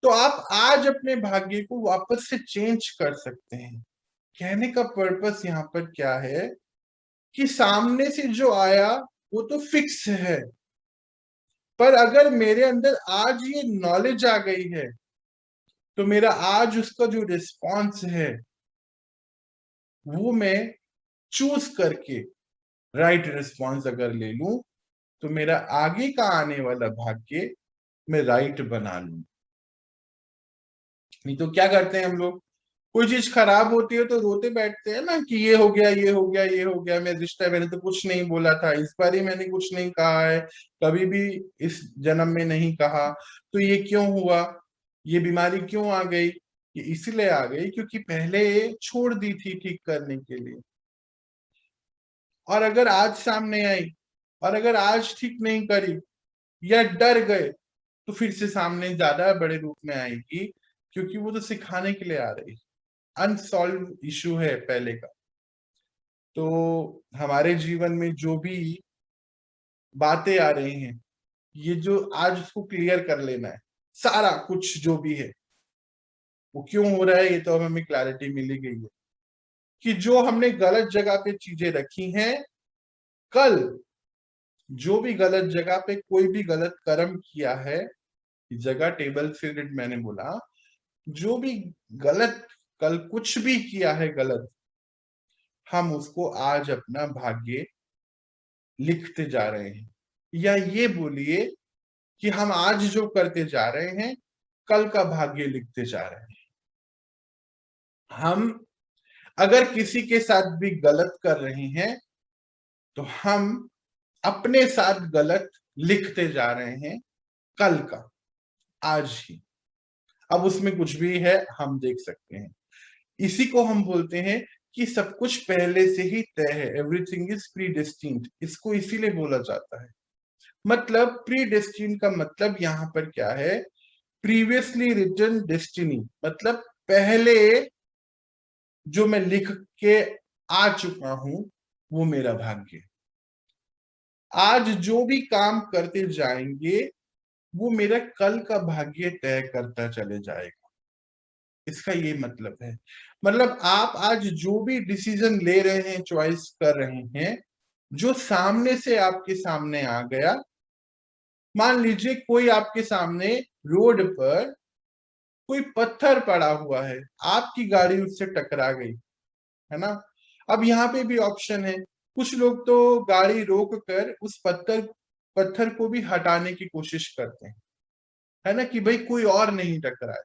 तो आप आज अपने भाग्य को वापस से चेंज कर सकते हैं। कहने का पर्पस यहाँ पर क्या है कि सामने से जो आया वो तो फिक्स है, पर अगर मेरे अंदर आज ये नॉलेज आ गई है तो मेरा आज उसका जो रिस्पॉन्स है वो मैं चूज करके राइट रिस्पॉन्स अगर ले लूं तो मेरा आगे का आने वाला भाग्य मैं राइट बना लूं। नहीं तो क्या करते हैं हम लोग, कोई चीज खराब होती है तो रोते बैठते हैं ना कि ये हो गया, ये हो गया, ये हो गया, मेरा रिश्ता, मैंने तो कुछ नहीं बोला था, इस बार ही मैंने कुछ नहीं कहा है, कभी भी इस जन्म में नहीं कहा, तो ये क्यों हुआ, ये बीमारी क्यों आ गई, ये इसलिए आ गई क्योंकि पहले छोड़ दी थी ठीक करने के लिए। और अगर आज सामने आई और अगर आज ठीक नहीं करी या डर गए तो फिर से सामने ज्यादा बड़े रूप में आएगी, क्योंकि वो तो सिखाने के लिए आ रही, अनसॉल्व इशू है पहले का। तो हमारे जीवन में जो भी बातें आ रही हैं, ये जो आज उसको क्लियर कर लेना है, सारा कुछ जो भी है वो क्यों हो रहा है, ये तो अब हमें क्लैरिटी मिली गई है कि जो हमने गलत जगह पे चीजें रखी हैं, कल जो भी गलत जगह पे कोई भी गलत कर्म किया है, जगह टेबल फिल्ड मैंने बोला, जो भी गलत कल कुछ भी किया है गलत, हम उसको आज अपना भाग्य लिखते जा रहे हैं, या ये बोलिए कि हम आज जो करते जा रहे हैं कल का भाग्य लिखते जा रहे हैं। हम अगर किसी के साथ भी गलत कर रहे हैं तो हम अपने साथ गलत लिखते जा रहे हैं कल का, आज ही। अब उसमें कुछ भी है हम देख सकते हैं, इसी को हम बोलते हैं कि सब कुछ पहले से ही तय है, एवरीथिंग इज प्री डेस्टिन्ड, इसको इसीलिए बोला जाता है। मतलब प्री डेस्टिन्ड का मतलब यहाँ पर क्या है प्रीवियसली रिटन डेस्टिनी, मतलब पहले जो मैं लिख के आ चुका हूं वो मेरा भाग्य। आज जो भी काम करते जाएंगे वो मेरा कल का भाग्य तय करता चले जाएगा। इसका ये मतलब है, मतलब आप आज जो भी डिसीजन ले रहे हैं, चॉइस कर रहे हैं, जो सामने से आपके सामने आ गया, मान लीजिए कोई आपके सामने रोड पर कोई पत्थर पड़ा हुआ है, आपकी गाड़ी उससे टकरा गई, है ना। अब यहाँ पे भी ऑप्शन है, कुछ लोग तो गाड़ी रोक कर उस पत्थर को भी हटाने की कोशिश करते हैं, है ना, कि भाई कोई और नहीं टकराए।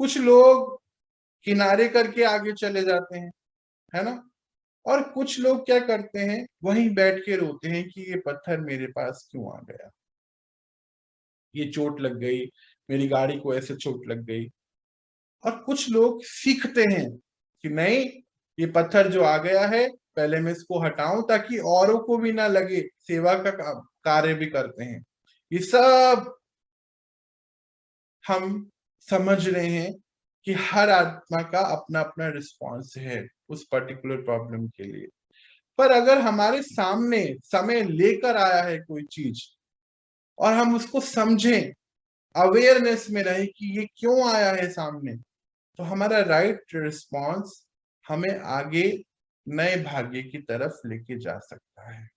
कुछ लोग किनारे करके आगे चले जाते हैं, है ना। और कुछ लोग क्या करते हैं, वहीं बैठ के रोते हैं कि ये पत्थर मेरे पास क्यों आ गया, ये चोट लग गई, मेरी गाड़ी को ऐसे चोट लग गई। और कुछ लोग सीखते हैं कि नहीं, ये पत्थर जो आ गया है पहले मैं इसको हटाऊं ताकि औरों को भी ना लगे, सेवा का कार्य भी करते हैं। ये सब हम समझ रहे हैं कि हर आत्मा का अपना अपना रिस्पॉन्स है उस पर्टिकुलर प्रॉब्लम के लिए। पर अगर हमारे सामने समय लेकर आया है कोई चीज और हम उसको समझें, अवेयरनेस में रहे कि ये क्यों आया है सामने, तो हमारा राइट रिस्पॉन्स हमें आगे नए भाग्य की तरफ लेके जा सकता है।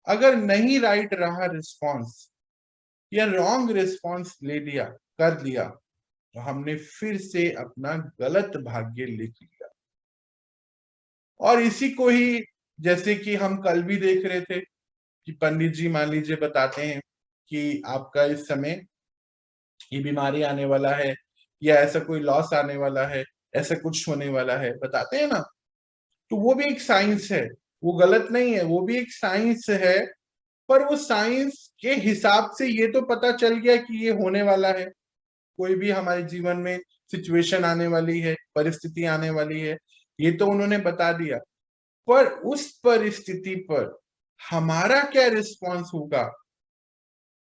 अगर नहीं राइट रहा रिस्पॉन्स या रॉन्ग रिस्पॉन्स ले लिया, कर लिया, तो हमने फिर से अपना गलत भाग्य लिख लिया। और इसी को ही, जैसे कि हम कल भी देख रहे थे कि पंडित जी मान लीजिए बताते हैं कि आपका इस समय ये बीमारी आने वाला है या ऐसा कोई लॉस आने वाला है, ऐसा कुछ होने वाला है, बताते हैं ना। तो वो भी एक साइंस है, वो गलत नहीं है, वो भी एक साइंस है। पर वो साइंस के हिसाब से ये तो पता चल गया कि ये होने वाला है, कोई भी हमारे जीवन में सिचुएशन आने वाली है, परिस्थिति आने वाली है, ये तो उन्होंने बता दिया। पर उस परिस्थिति पर हमारा क्या रिस्पॉन्स होगा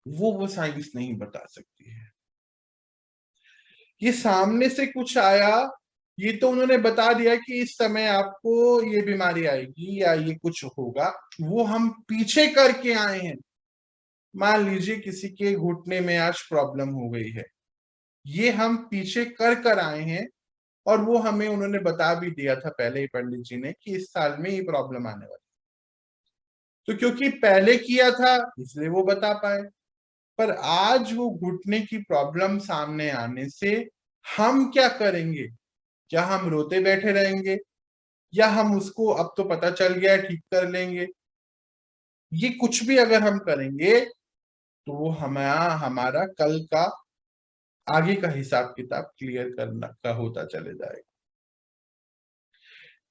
वो साइंस नहीं बता सकती है। ये सामने से कुछ आया, ये तो उन्होंने बता दिया कि इस समय आपको ये बीमारी आएगी या ये कुछ होगा, वो हम पीछे करके आए हैं। मान लीजिए किसी के घुटने में आज प्रॉब्लम हो गई है, ये हम पीछे कर कर आए हैं, और वो हमें उन्होंने बता भी दिया था पहले ही पंडित जी ने कि इस साल में ये प्रॉब्लम आने वाली। तो क्योंकि पहले किया था इसलिए वो बता पाए। पर आज वो घुटने की प्रॉब्लम सामने आने से हम क्या करेंगे? क्या हम रोते बैठे रहेंगे या हम उसको, अब तो पता चल गया है, ठीक कर लेंगे? ये कुछ भी अगर हम करेंगे तो वो हमारा कल का आगे का हिसाब किताब क्लियर करना का होता चले जाएगा।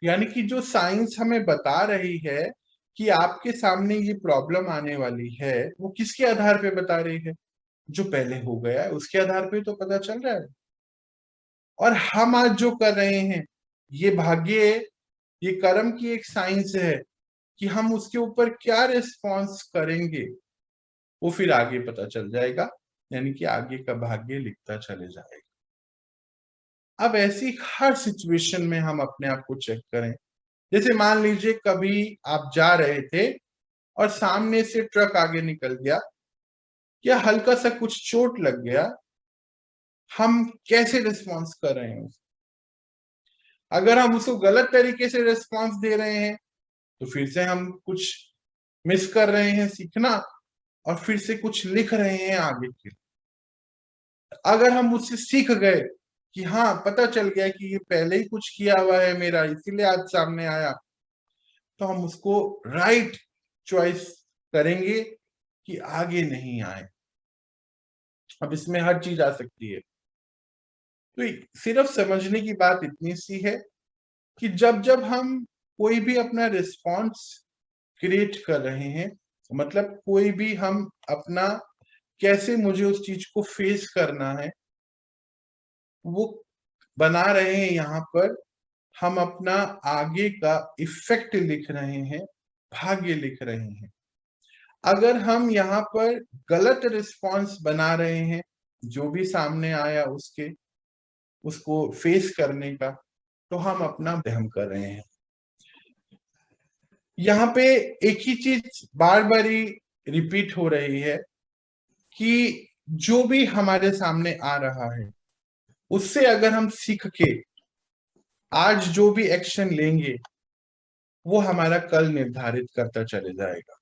यानी कि जो साइंस हमें बता रही है कि आपके सामने ये प्रॉब्लम आने वाली है, वो किसके आधार पे बता रही है? जो पहले हो गया है उसके आधार पे तो पता चल रहा है। और हम आज जो कर रहे हैं, ये भाग्य, ये कर्म की एक साइंस है कि हम उसके ऊपर क्या रिस्पॉन्स करेंगे वो फिर आगे पता चल जाएगा, यानी कि आगे का भाग्य लिखता चले जाएगा। अब ऐसी हर सिचुएशन में हम अपने आप को चेक करें। जैसे मान लीजिए कभी आप जा रहे थे और सामने से ट्रक आगे निकल गया या हल्का सा कुछ चोट लग गया, हम कैसे रिस्पॉन्स कर रहे हैं? अगर हम उसको गलत तरीके से रिस्पॉन्स दे रहे हैं तो फिर से हम कुछ मिस कर रहे हैं सीखना, और फिर से कुछ लिख रहे हैं आगे के। अगर हम उससे सीख गए कि हाँ पता चल गया कि ये पहले ही कुछ किया हुआ है मेरा, इसीलिए आज सामने आया, तो हम उसको राइट चॉइस करेंगे कि आगे नहीं आए। अब इसमें हर चीज आ सकती है। तो सिर्फ समझने की बात इतनी सी है कि जब जब हम कोई भी अपना रिस्पॉन्स क्रिएट कर रहे हैं, मतलब कोई भी हम अपना, कैसे मुझे उस चीज को फेस करना है वो बना रहे हैं, यहाँ पर हम अपना आगे का इफेक्ट लिख रहे हैं, भाग्य लिख रहे हैं। अगर हम यहाँ पर गलत रिस्पॉन्स बना रहे हैं जो भी सामने आया उसको फेस करने का, तो हम अपना हम कर रहे हैं। यहाँ पे एक ही चीज बार बार ही रिपीट हो रही है कि जो भी हमारे सामने आ रहा है उससे अगर हम सीख के आज जो भी एक्शन लेंगे वो हमारा कल निर्धारित करता चले जाएगा।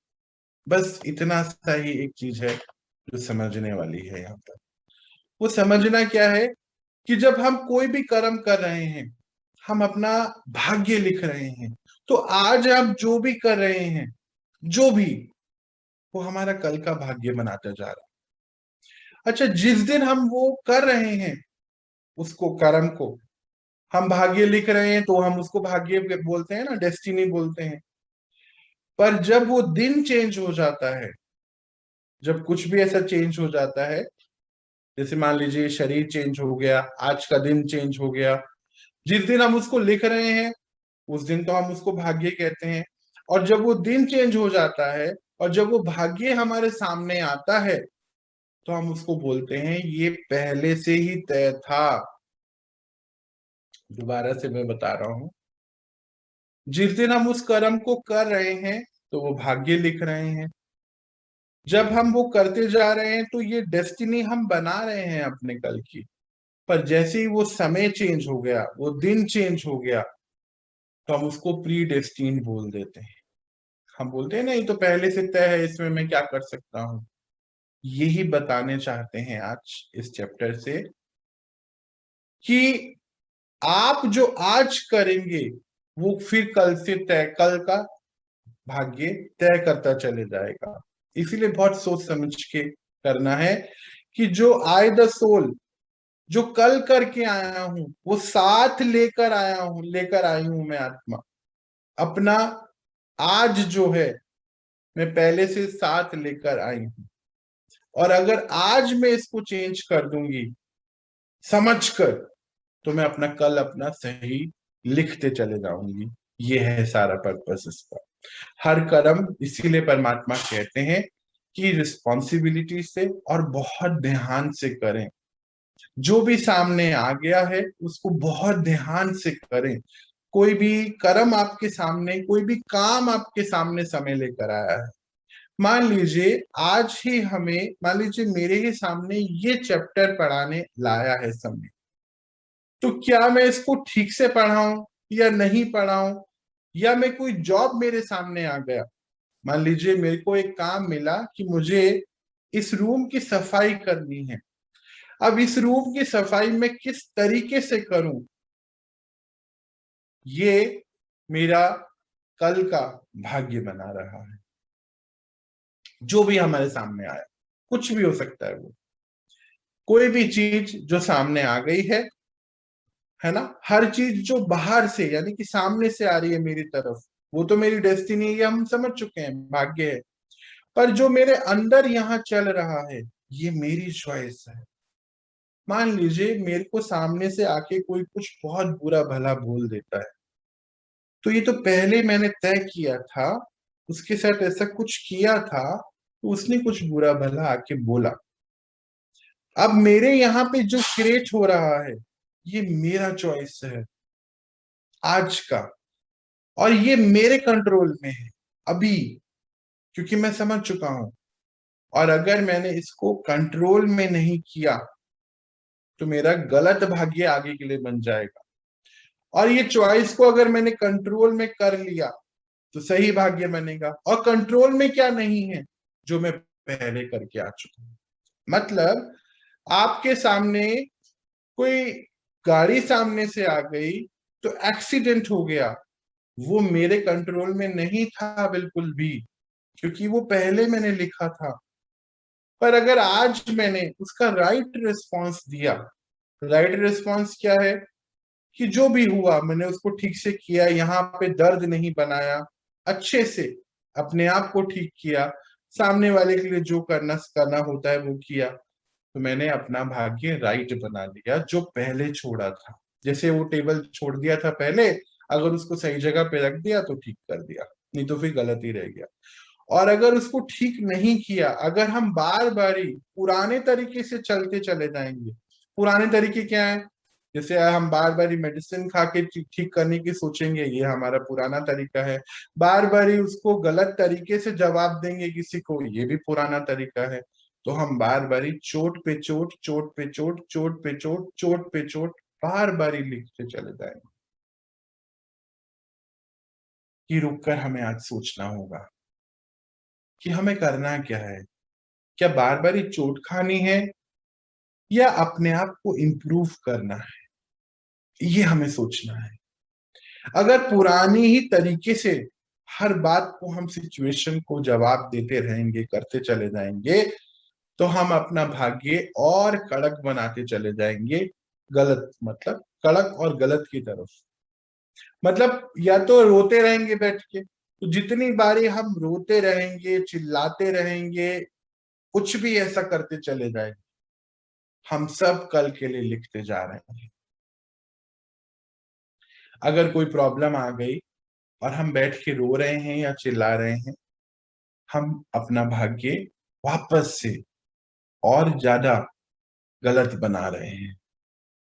बस इतना सा ही एक चीज है जो समझने वाली है यहाँ पर। वो समझना क्या है कि जब हम कोई भी कर्म कर रहे हैं, हम अपना भाग्य लिख रहे हैं, तो आज हम जो भी कर रहे हैं, जो भी, वो हमारा कल का भाग्य बनाता जा रहा है। अच्छा, जिस दिन हम वो कर रहे हैं उसको, कर्म को हम भाग्य लिख रहे हैं, तो हम उसको भाग्य बोलते हैं ना, डेस्टिनी बोलते हैं। पर जब वो दिन चेंज हो जाता है, जब कुछ भी ऐसा चेंज हो जाता है, जैसे मान लीजिए शरीर चेंज हो गया, आज का दिन चेंज हो गया, जिस दिन हम उसको लिख रहे हैं उस दिन तो हम उसको भाग्य कहते हैं। और जब वो दिन चेंज हो जाता है और जब वो भाग्य हमारे सामने आता है, तो हम उसको बोलते हैं ये पहले से ही तय था। दोबारा से मैं बता रहा हूं, जिस दिन हम उस कर्म को कर रहे हैं तो वो भाग्य लिख रहे हैं। जब हम वो करते जा रहे हैं तो ये डेस्टिनी हम बना रहे हैं अपने कल की। पर जैसे ही वो समय चेंज हो गया, वो दिन चेंज हो गया, तो हम उसको प्री डेस्टिन बोल देते हैं। हम बोलते हैं ना ये तो पहले से तय है, इसमें मैं क्या कर सकता हूं। यही बताने चाहते हैं आज इस चैप्टर से कि आप जो आज करेंगे वो फिर कल से तय, कल का भाग्य तय करता चले जाएगा। इसीलिए बहुत सोच समझ के करना है कि जो आए द सोल, जो कल करके आया हूं वो साथ लेकर आया हूं, लेकर आई हूं मैं आत्मा अपना। आज जो है मैं पहले से साथ लेकर आई हूं, और अगर आज मैं इसको चेंज कर दूंगी समझकर, तो मैं अपना कल अपना सही लिखते चले जाऊंगी। ये है सारा पर्पस इसका। हर कर्म इसीलिए परमात्मा कहते हैं कि रिस्पॉन्सिबिलिटी से और बहुत ध्यान से करें। जो भी सामने आ गया है उसको बहुत ध्यान से करें। कोई भी कर्म आपके सामने, कोई भी काम आपके सामने समय लेकर आया है, मान लीजिए आज ही हमें, मान लीजिए मेरे ही सामने ये चैप्टर पढ़ाने लाया है समय, तो क्या मैं इसको ठीक से पढ़ाऊं या नहीं पढ़ाऊं, या मैं कोई जॉब मेरे सामने आ गया, मान लीजिए मेरे को एक काम मिला कि मुझे इस रूम की सफाई करनी है। अब इस रूम की सफाई मैं किस तरीके से करूं, ये मेरा कल का भाग्य बना रहा है। जो भी हमारे सामने आया, कुछ भी हो सकता है, वो कोई भी चीज जो सामने आ गई है ना, हर चीज जो बाहर से यानी कि सामने से आ रही है मेरी तरफ, वो तो मेरी डेस्टिनी है, ये हम समझ चुके हैं, भाग्य है। पर जो मेरे अंदर यहाँ चल रहा है ये मेरी चॉइस है। मान लीजिए मेरे को सामने से आके कोई कुछ बहुत बुरा भला बोल देता है, तो ये तो पहले मैंने तय किया था, उसके साथ ऐसा कुछ किया था, तो उसने कुछ बुरा भला आके बोला। अब मेरे यहाँ पे जो क्रिएट हो रहा है ये मेरा चॉइस है आज का, और ये मेरे कंट्रोल में है अभी, क्योंकि मैं समझ चुका हूं। और अगर मैंने इसको कंट्रोल में नहीं किया तो मेरा गलत भाग्य आगे के लिए बन जाएगा। और ये चॉइस को अगर मैंने कंट्रोल में कर लिया तो सही भाग्य बनेगा। और कंट्रोल में क्या नहीं है, जो मैं पहले करके आ चुका हूं। मतलब आपके सामने कोई गाड़ी सामने से आ गई तो एक्सीडेंट हो गया, वो मेरे कंट्रोल में नहीं था बिल्कुल भी, क्योंकि वो पहले मैंने लिखा था। पर अगर आज मैंने उसका राइट रिस्पॉन्स दिया, राइट रिस्पॉन्स क्या है कि जो भी हुआ मैंने उसको ठीक से किया, यहाँ पे दर्द नहीं बनाया, अच्छे से अपने आप को ठीक किया, सामने वाले के लिए जो करना करना होता है वो किया, तो मैंने अपना भाग्य राइट बना लिया जो पहले छोड़ा था। जैसे वो टेबल छोड़ दिया था पहले, अगर उसको सही जगह पे रख दिया तो ठीक कर दिया, नहीं तो फिर गलत ही रह गया। और अगर उसको ठीक नहीं किया, अगर हम बार बार ही पुराने तरीके से चलते चले जाएंगे, पुराने तरीके क्या है, जैसे हम बार बार ही मेडिसिन खा के ठीक करने की सोचेंगे, ये हमारा पुराना तरीका है। बार बार ही उसको गलत तरीके से जवाब देंगे किसी को, ये भी पुराना तरीका है। तो हम बार बार ही चोट पे चोट, चोट पे चोट, चोट पे चोट, चोट पे चोट बार बार ही लिखते चले जाएंगे। कि रुककर हमें आज सोचना होगा कि हमें करना क्या है। क्या बार बार ही चोट खानी है या अपने आप को इम्प्रूव करना है, ये हमें सोचना है। अगर पुरानी ही तरीके से हर बात को हम सिचुएशन को जवाब देते रहेंगे, करते चले जाएंगे, तो हम अपना भाग्य और कड़क बनाते चले जाएंगे। गलत मतलब कड़क और गलत की तरफ, मतलब या तो रोते रहेंगे बैठ के, तो जितनी बारी हम रोते रहेंगे, चिल्लाते रहेंगे, कुछ भी ऐसा करते चले जाएंगे, हम सब कल के लिए लिखते जा रहे हैं। अगर कोई प्रॉब्लम आ गई और हम बैठ के रो रहे हैं या चिल्ला रहे हैं, हम अपना भाग्य वापस से और ज्यादा गलत बना रहे हैं।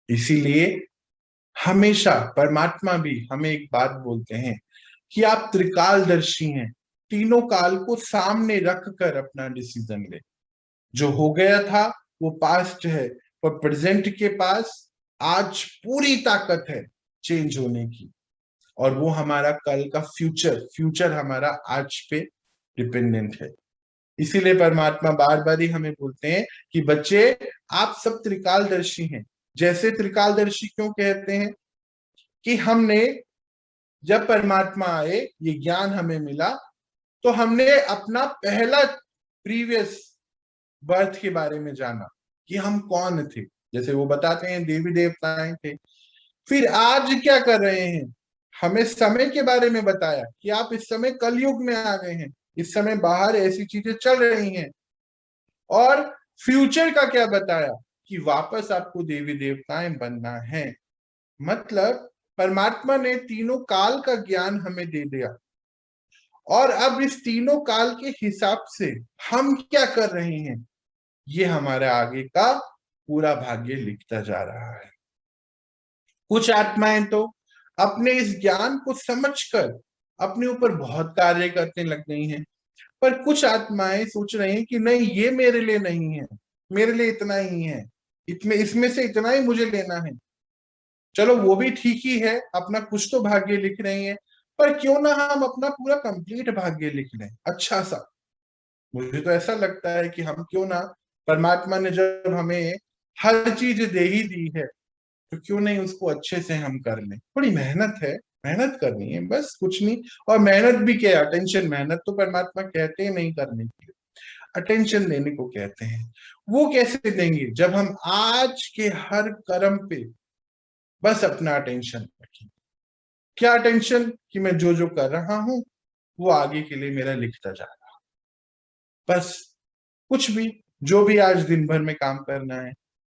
इसीलिए हमेशा परमात्मा भी हमें एक बात बोलते हैं कि आप त्रिकालदर्शी हैं, तीनों काल को सामने रख कर अपना डिसीजन ले। जो हो गया था वो पास्ट है, पर प्रेजेंट के पास आज पूरी ताकत है चेंज होने की, और वो हमारा कल का फ्यूचर, फ्यूचर हमारा आज पे डिपेंडेंट है। इसीलिए परमात्मा बार बार ही हमें बोलते हैं कि बच्चे आप सब त्रिकालदर्शी हैं। जैसे त्रिकालदर्शी क्यों कहते हैं कि हमने, जब परमात्मा आए, ये ज्ञान हमें मिला, तो हमने अपना पहला प्रीवियस बर्थ के बारे में जाना कि हम कौन थे। जैसे वो बताते हैं देवी देवताएं थे। फिर आज क्या कर रहे हैं, हमें समय के बारे में बताया कि आप इस समय कलयुग में आ गए हैं, इस समय बाहर ऐसी चीजें चल रही हैं। और फ्यूचर का क्या बताया कि वापस आपको देवी देवताएं बनना है। मतलब परमात्मा ने तीनों काल का ज्ञान हमें दे दिया, और अब इस तीनों काल के हिसाब से हम क्या कर रहे हैं, ये हमारे आगे का पूरा भाग्य लिखता जा रहा है। कुछ आत्माएं तो अपने इस ज्ञान को समझकर अपने ऊपर बहुत कार्य करने लग गई हैं, पर कुछ आत्माएं सोच रही हैं कि नहीं, ये मेरे लिए नहीं है, मेरे लिए इतना ही है, इसमें से इतना ही मुझे लेना है। चलो वो भी ठीक ही है, अपना कुछ तो भाग्य लिख रही है, पर क्यों ना हम अपना पूरा कंप्लीट भाग्य लिख लें अच्छा सा। मुझे तो ऐसा लगता है कि हम क्यों ना, परमात्मा ने जब हमें हर चीज दे ही दी है, तो क्यों नहीं उसको अच्छे से हम कर लें। थोड़ी मेहनत है, मेहनत करनी है, बस कुछ नहीं। और मेहनत भी क्या, अटेंशन, मेहनत तो परमात्मा कहते हैं नहीं करने के लिए, अटेंशन देने को कहते हैं। वो कैसे देंगे, जब हम आज के हर कर्म पे बस अपना अटेंशन रखें। क्या अटेंशन, कि मैं जो जो कर रहा हूं वो आगे के लिए मेरा लिखता जा रहा, बस। कुछ भी, जो भी आज दिन भर में काम करना है,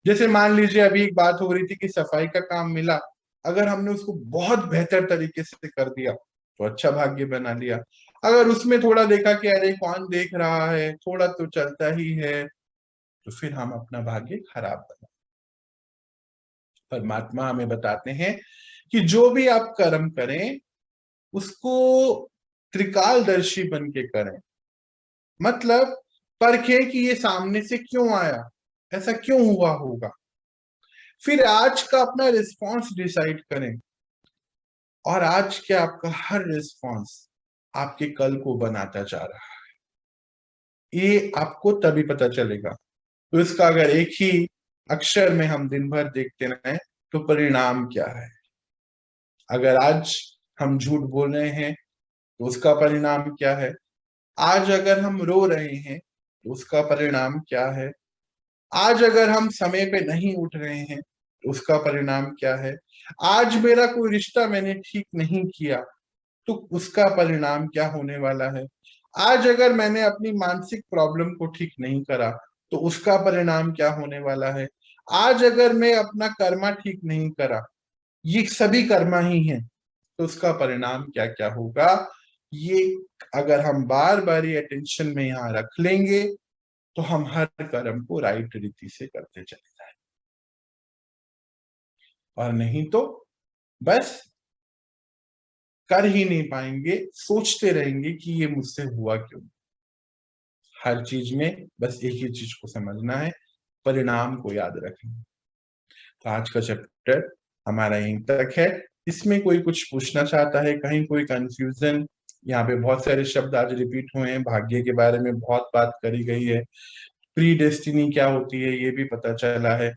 जैसे मान लीजिए अभी एक बात हो रही थी कि सफाई का काम मिला, अगर हमने उसको बहुत बेहतर तरीके से कर दिया तो अच्छा भाग्य बना लिया। अगर उसमें थोड़ा देखा कि अरे कौन देख रहा है, थोड़ा तो चलता ही है, तो फिर हम अपना भाग्य खराब बना। परमात्मा हमें बताते हैं कि जो भी आप कर्म करें उसको त्रिकालदर्शी बन के करें। मतलब परखें कि ये सामने से क्यों आया, ऐसा क्यों हुआ होगा। फिर आज का अपना रिस्पॉन्स डिसाइड करें, और आज के आपका हर रिस्पॉन्स आपके कल को बनाता जा रहा है, ये आपको तभी पता चलेगा। तो इसका अगर एक ही अक्षर में हम दिन भर देखते रहें तो परिणाम क्या है। अगर आज हम झूठ बोल रहे हैं तो उसका परिणाम क्या है। आज अगर हम रो रहे हैं तो उसका परिणाम क्या है। आज अगर हम समय पे नहीं उठ रहे हैं तो उसका परिणाम क्या है। आज मेरा कोई रिश्ता मैंने ठीक नहीं किया तो उसका परिणाम क्या होने वाला है। आज अगर मैंने अपनी मानसिक प्रॉब्लम को ठीक नहीं करा तो उसका परिणाम क्या होने वाला है। आज अगर मैं अपना कर्मा ठीक नहीं करा, ये सभी कर्मा ही है, तो उसका परिणाम क्या क्या होगा। ये अगर हम बार बार ये अटेंशन में यहाँ रख लेंगे तो हम हर कर्म को राइट रीति से करते चले जाएंगे, और नहीं तो बस कर ही नहीं पाएंगे, सोचते रहेंगे कि ये मुझसे हुआ क्यों। हर चीज में बस एक ही चीज को समझना है, परिणाम को याद रखना। तो आज का चैप्टर हमारा यहीं तक है। इसमें कोई कुछ पूछना चाहता है, कहीं कोई कंफ्यूजन? यहाँ पे बहुत सारे शब्द आज रिपीट हुए हैं, भाग्य के बारे में बहुत बात करी गई है, प्री डेस्टिनी क्या होती है ये भी पता चला है,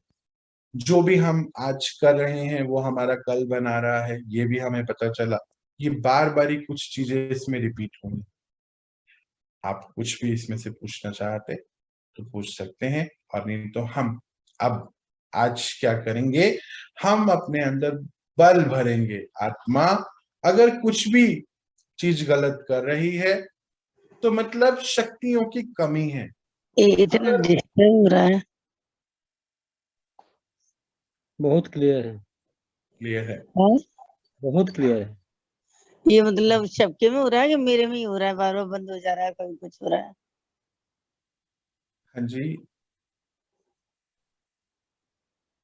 जो भी हम आज कर रहे हैं वो हमारा कल बना रहा है ये भी हमें पता चला। ये बार बार ही कुछ चीजें इसमें रिपीट हुई। आप कुछ भी इसमें से पूछना चाहते तो पूछ सकते हैं, और नहीं तो हम अब आज क्या करेंगे, हम अपने अंदर बल भरेंगे। आत्मा अगर कुछ भी चीज गलत कर रही है तो मतलब शक्तियों की कमी है। इतना डिस्टर्ब हो रहा है। बहुत क्लियर है, क्लियर है? हाँ? बहुत क्लियर है। ये मतलब सबके में हो रहा है कि मेरे में ही हो रहा है? बार बार बंद हो जा रहा है, कभी कुछ हो रहा है। हाँ जी,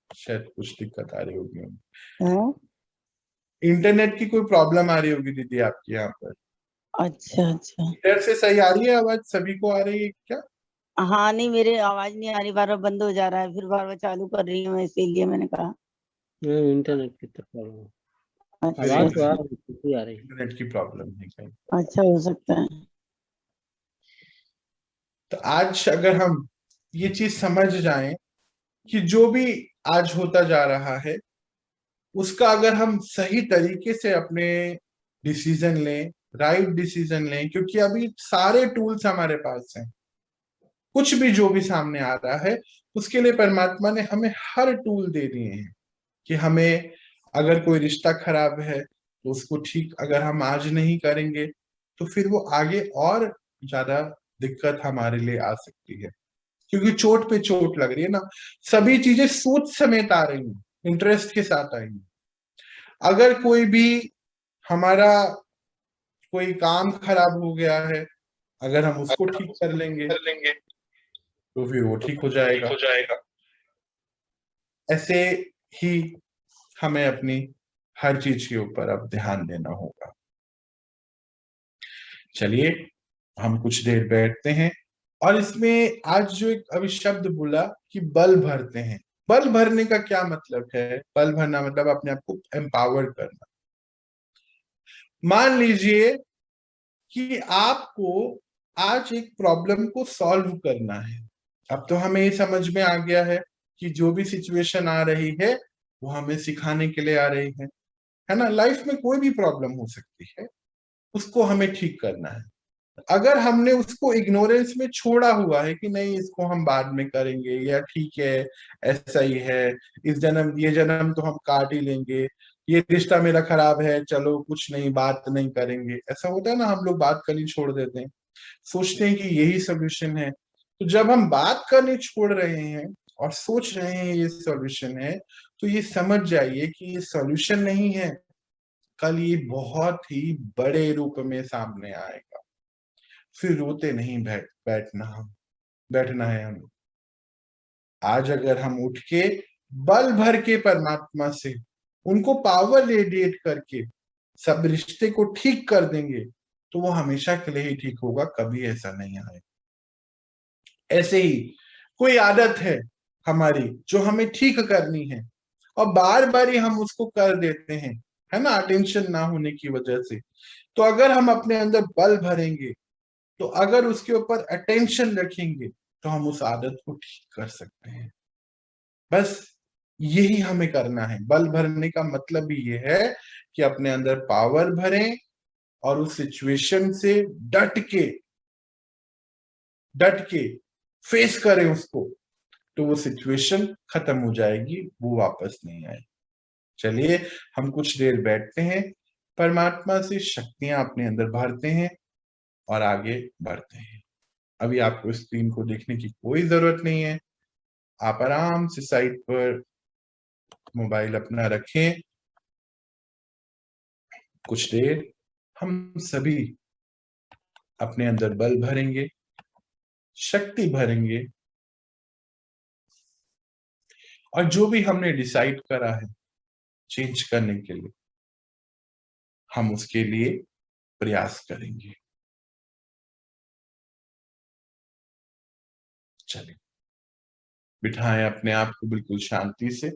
शायद कुछ दिक्कत आ रही होगी, हाँ? इंटरनेट की कोई प्रॉब्लम आ रही होगी दीदी आपके यहाँ पर। अच्छा अच्छा। इधर से सही आ रही है आवाज, सभी को आ रही है क्या? हाँ नहीं, मेरे आवाज नहीं आ रही, बार बार बंद हो जा रहा है, फिर बार बार चालू कर रही हूँ, इसीलिए मैंने कहा। इंटरनेट की तरफ प्रॉब्लम है। अच्छा आवाज तो अच्छा। आ रही है। इंटरनेट की प्रॉब्लम है कहीं। अच्छा, हो सकता है। तो आज अगर हम ये चीज समझ जाएं कि जो भी आज होता जा रहा है उसका अगर हम सही तरीके से अपने डिसीजन लें, राइट डिसीजन लें, क्योंकि अभी सारे टूल्स हमारे पास हैं। कुछ भी जो भी सामने आ रहा है उसके लिए परमात्मा ने हमें हर टूल दे दिए हैं कि हमें अगर कोई रिश्ता खराब है तो उसको ठीक अगर हम आज नहीं करेंगे तो फिर वो आगे और ज्यादा दिक्कत हमारे लिए आ सकती है, क्योंकि चोट पे चोट लग रही है ना। सभी चीजें सोच समेत आ रही हैं, इंटरेस्ट के साथ आई हैं। अगर कोई भी हमारा कोई काम खराब हो गया है, अगर हम उसको ठीक कर लेंगे तो फिर वो ठीक हो जाएगा। ऐसे ही हमें अपनी हर चीज के ऊपर अब ध्यान देना होगा। चलिए हम कुछ देर बैठते हैं, और इसमें आज जो एक अभी शब्द बोला कि बल भरते हैं, बल भरने का क्या मतलब है? बल भरना मतलब अपने आप को एम्पावर करना। मान लीजिए कि आपको आज एक प्रॉब्लम को सॉल्व करना है। अब तो हमें ये समझ में आ गया है कि जो भी सिचुएशन आ रही है वो हमें सिखाने के लिए आ रही है ना। लाइफ में कोई भी प्रॉब्लम हो सकती है, उसको हमें ठीक करना है। अगर हमने उसको इग्नोरेंस में छोड़ा हुआ है कि नहीं इसको हम बाद में करेंगे, या ठीक है ऐसा ही है, इस जन्म ये जन्म तो हम काट ही लेंगे, ये रिश्ता मेरा खराब है चलो कुछ नहीं बात नहीं करेंगे, ऐसा होता है ना, हम लोग बात करनी छोड़ देते हैं, सोचते हैं कि यही सोल्यूशन है। तो जब हम बात करनी छोड़ रहे हैं और सोच रहे हैं ये सॉल्यूशन है, तो ये समझ जाइए कि ये सॉल्यूशन नहीं है, कल ये बहुत ही बड़े रूप में सामने आएगा। फिर रोते नहीं बैठना है हमें। आज अगर हम उठ के बल भर के परमात्मा से उनको पावर रेडिएट करके सब रिश्ते को ठीक कर देंगे तो वो हमेशा के लिए ही ठीक होगा, कभी ऐसा नहीं आएगा। ऐसे ही कोई आदत है हमारी जो हमें ठीक करनी है और बार बार ही हम उसको कर देते हैं, है ना, अटेंशन ना होने की वजह से। तो अगर हम अपने अंदर बल भरेंगे, तो अगर उसके ऊपर अटेंशन रखेंगे तो हम उस आदत को ठीक कर सकते हैं। बस यही हमें करना है। बल भरने का मतलब ही ये है कि अपने अंदर पावर भरें और उस सिचुएशन से डट के फेस करें उसको, तो वो सिचुएशन खत्म हो जाएगी, वो वापस नहीं आएगी। चलिए हम कुछ देर बैठते हैं, परमात्मा से शक्तियां अपने अंदर भरते हैं और आगे बढ़ते हैं। अभी आपको स्क्रीन को देखने की कोई जरूरत नहीं है, आप आराम से साइड पर मोबाइल अपना रखें। कुछ देर हम सभी अपने अंदर बल भरेंगे, शक्ति भरेंगे, और जो भी हमने डिसाइड करा है चेंज करने के लिए, हम उसके लिए प्रयास करेंगे। चलिए, बिठाएं अपने आप को बिल्कुल शांति से।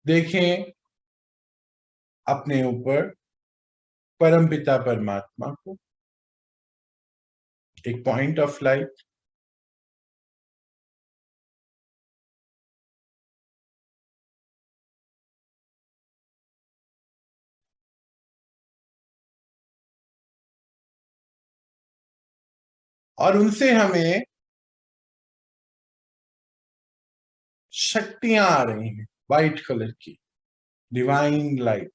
देखें अपने ऊपर परमपिता परमात्मा को, एक पॉइंट ऑफ लाइट। और उनसे हमें शक्तियां आ रही हैं, वाइट कलर की डिवाइन लाइट।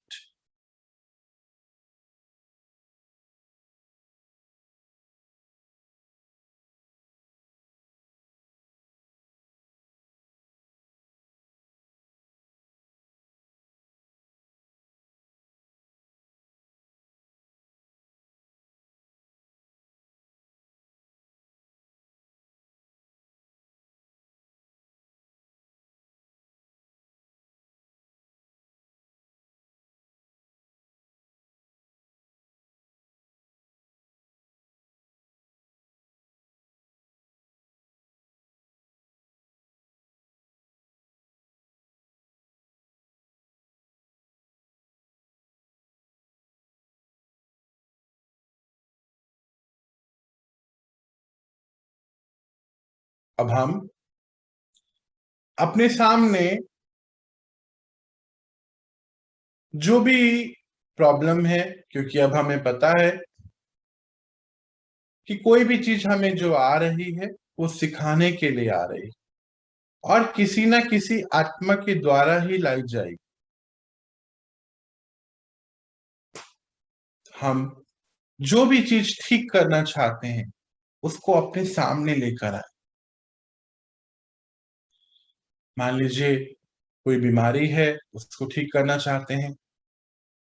अब हम अपने सामने जो भी प्रॉब्लम है, क्योंकि अब हमें पता है कि कोई भी चीज हमें जो आ रही है वो सिखाने के लिए आ रही है, और किसी ना किसी आत्मा के द्वारा ही लाई जाएगी। हम जो भी चीज ठीक करना चाहते हैं उसको अपने सामने लेकर आए। मान लीजिए कोई बीमारी है, उसको ठीक करना चाहते हैं।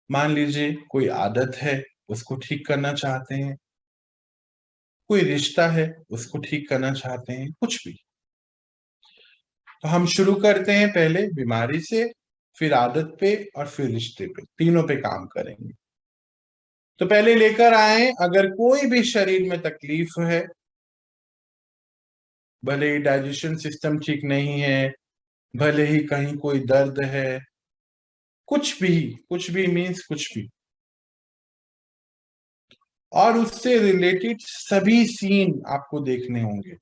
मान लीजिए कोई आदत है, उसको ठीक करना चाहते हैं। कोई रिश्ता है, उसको ठीक करना चाहते हैं। कुछ भी। तो हम शुरू करते हैं पहले बीमारी से, फिर आदत पे, और फिर रिश्ते पे। तीनों पे काम करेंगे। तो पहले लेकर आए, अगर कोई भी शरीर में तकलीफ है, भले ही डाइजेशन सिस्टम ठीक नहीं है, भले ही कहीं कोई दर्द है, कुछ भी मीन्स कुछ भी, और उससे रिलेटेड सभी सीन आपको देखने होंगे।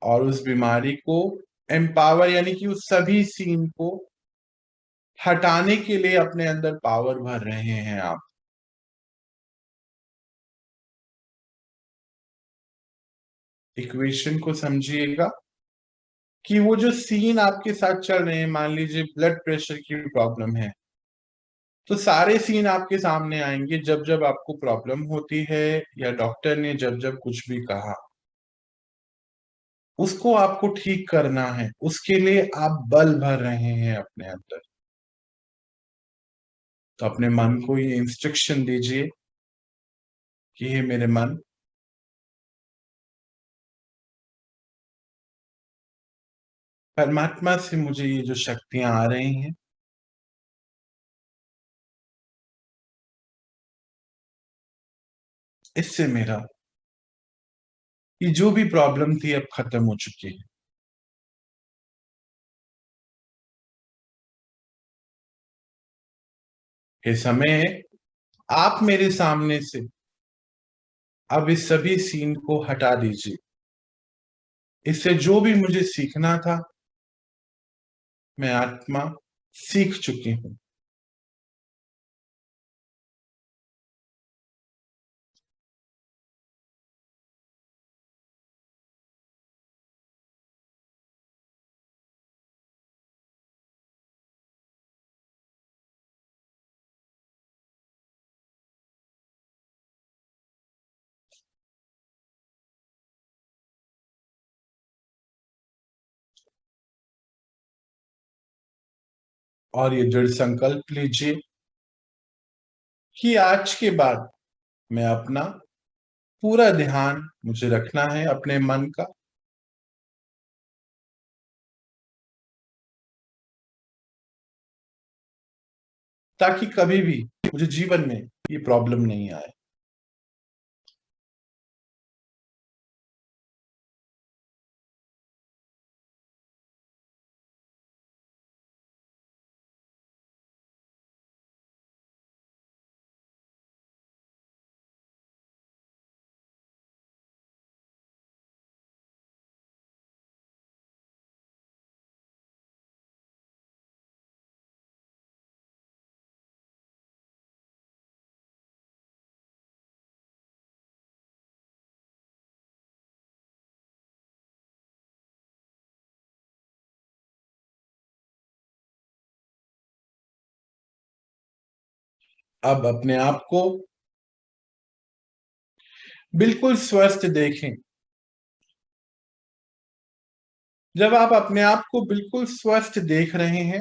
और उस बीमारी को एम्पावर, यानी कि उस सभी सीन को हटाने के लिए अपने अंदर पावर भर रहे हैं आप। इक्वेशन को समझिएगा कि वो जो सीन आपके साथ चल रहे हैं, मान लीजिए ब्लड प्रेशर की प्रॉब्लम है, तो सारे सीन आपके सामने आएंगे जब जब आपको प्रॉब्लम होती है, या डॉक्टर ने जब जब कुछ भी कहा, उसको आपको ठीक करना है। उसके लिए आप बल भर रहे हैं अपने अंदर। तो अपने मन को ये इंस्ट्रक्शन दीजिए कि हे मेरे मन, परमात्मा से मुझे ये जो शक्तियां आ रही हैं, इससे मेरा ये जो भी प्रॉब्लम थी अब खत्म हो चुकी है। ये समय आप मेरे सामने से अब इस सभी सीन को हटा दीजिए। इससे जो भी मुझे सीखना था, मैं आत्मा सीख चुकी हूं। और ये दृढ़ संकल्प लीजिए कि आज के बाद मैं अपना पूरा ध्यान मुझे रखना है अपने मन का, ताकि कभी भी मुझे जीवन में ये प्रॉब्लम नहीं आए। अब अपने आप को बिल्कुल स्वस्थ देखें। जब आप अपने आप को बिल्कुल स्वस्थ देख रहे हैं,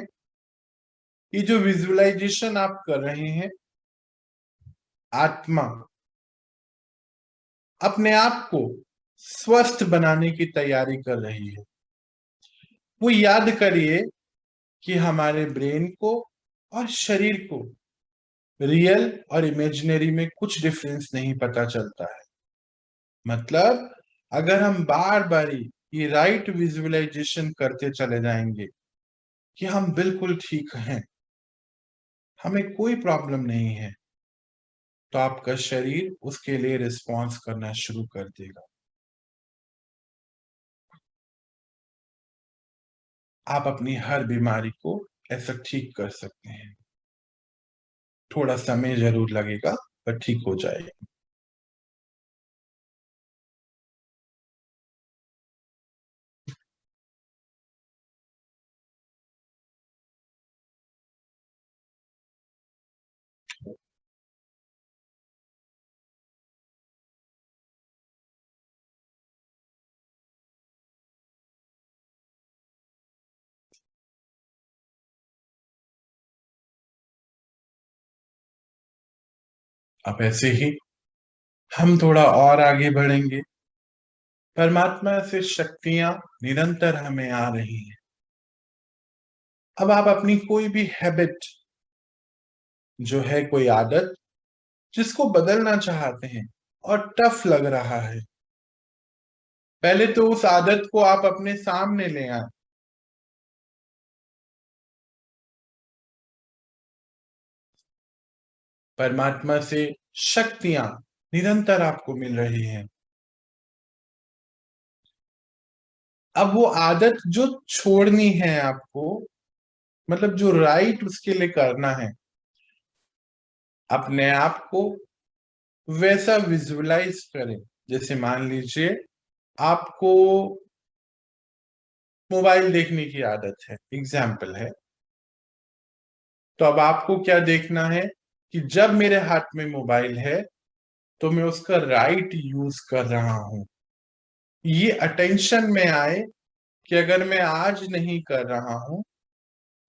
ये जो विजुअलाइजेशन आप कर रहे हैं, आत्मा अपने आप को स्वस्थ बनाने की तैयारी कर रही है। वो याद करिए कि हमारे ब्रेन को और शरीर को रियल और इमेजिनरी में कुछ डिफरेंस नहीं पता चलता है। मतलब अगर हम बार बार ये राइट विजुअलाइजेशन करते चले जाएंगे कि हम बिल्कुल ठीक हैं, हमें कोई प्रॉब्लम नहीं है, तो आपका शरीर उसके लिए रिस्पॉन्स करना शुरू कर देगा। आप अपनी हर बीमारी को ऐसा ठीक कर सकते हैं। थोड़ा समय जरूर लगेगा, पर ठीक हो जाएगा। अब ऐसे ही हम थोड़ा और आगे बढ़ेंगे। परमात्मा से शक्तियां निरंतर हमें आ रही हैं। अब आप अपनी कोई भी हैबिट जो है, कोई आदत जिसको बदलना चाहते हैं और टफ लग रहा है, पहले तो उस आदत को आप अपने सामने ले आए। परमात्मा से शक्तियां निरंतर आपको मिल रही हैं। अब वो आदत जो छोड़नी है आपको, मतलब जो राइट उसके लिए करना है, अपने आप को वैसा विजुअलाइज करें। जैसे मान लीजिए आपको मोबाइल देखने की आदत है, एग्जाम्पल है, तो अब आपको क्या देखना है कि जब मेरे हाथ में मोबाइल है तो मैं उसका राइट यूज कर रहा हूं। ये अटेंशन में आए कि अगर मैं आज नहीं कर रहा हूं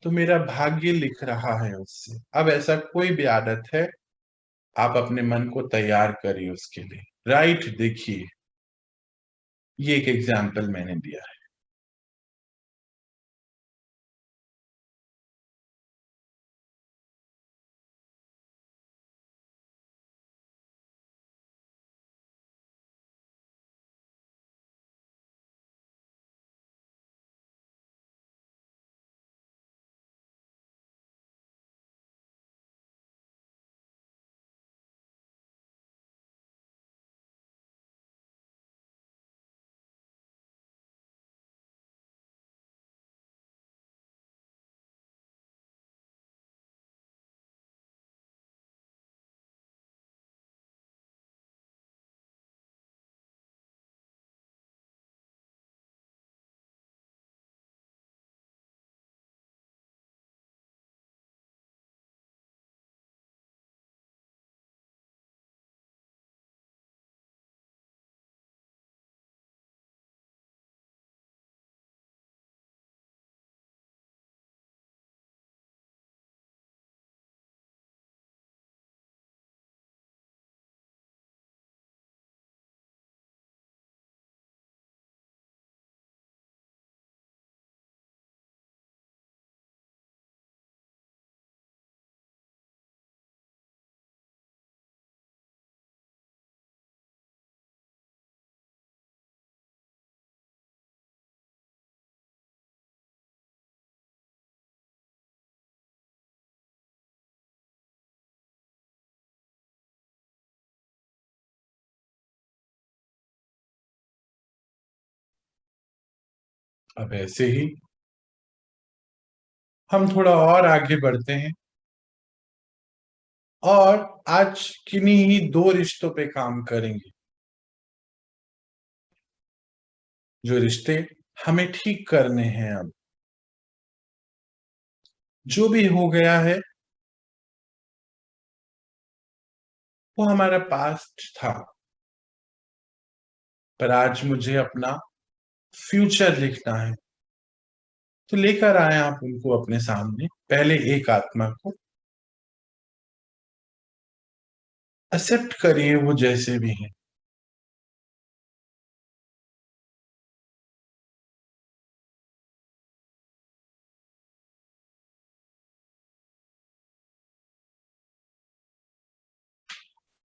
तो मेरा भाग्य लिख रहा है उससे। अब ऐसा कोई भी आदत है, आप अपने मन को तैयार करिए उसके लिए, राइट देखिए। ये एक एग्जाम्पल मैंने दिया है। अब ऐसे ही हम थोड़ा और आगे बढ़ते हैं और आज किन्हीं ही दो रिश्तों पे काम करेंगे, जो रिश्ते हमें ठीक करने हैं। अब जो भी हो गया है वो हमारा पास्ट था, पर आज मुझे अपना फ्यूचर लिखना है। तो लेकर आए आप उनको अपने सामने। पहले एक आत्मा को एक्सेप्ट करिए, वो जैसे भी हैं।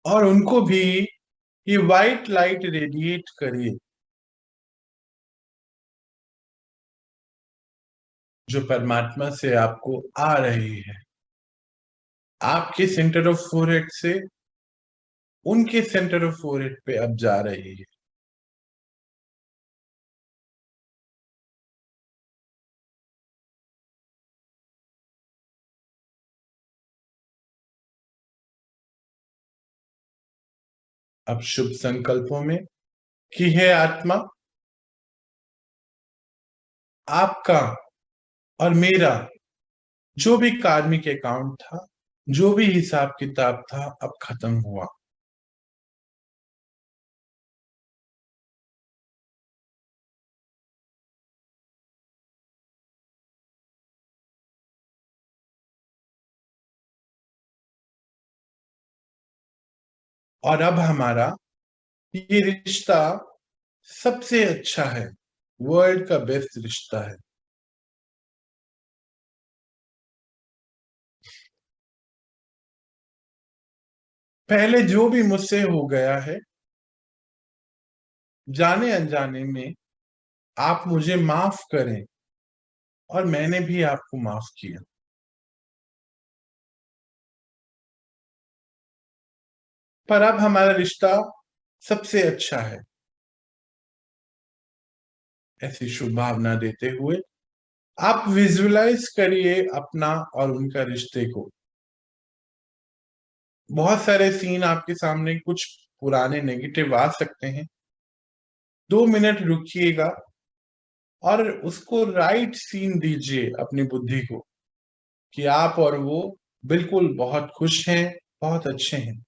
और उनको भी ये व्हाइट लाइट रेडिएट करिए, जो परमात्मा से आपको आ रही है, आपके सेंटर ऑफ फोरहेड से उनके सेंटर ऑफ फोरहेड पे अब जा रही है। अब शुभ संकल्पों में कि है आत्मा, आपका और मेरा जो भी कार्मिक अकाउंट था, जो भी हिसाब किताब था, अब खत्म हुआ। और अब हमारा ये रिश्ता सबसे अच्छा है, वर्ल्ड का बेस्ट रिश्ता है। पहले जो भी मुझसे हो गया है, जाने अनजाने में, आप मुझे माफ करें और मैंने भी आपको माफ किया। पर अब हमारा रिश्ता सबसे अच्छा है। ऐसी शुभ भावना देते हुए आप विजुअलाइज करिए अपना और उनका रिश्ते को। बहुत सारे सीन आपके सामने, कुछ पुराने नेगेटिव आ सकते हैं। 2 मिनट रुकिएगा और उसको राइट सीन दीजिए अपनी बुद्धि को कि आप और वो बिल्कुल बहुत खुश हैं, बहुत अच्छे हैं।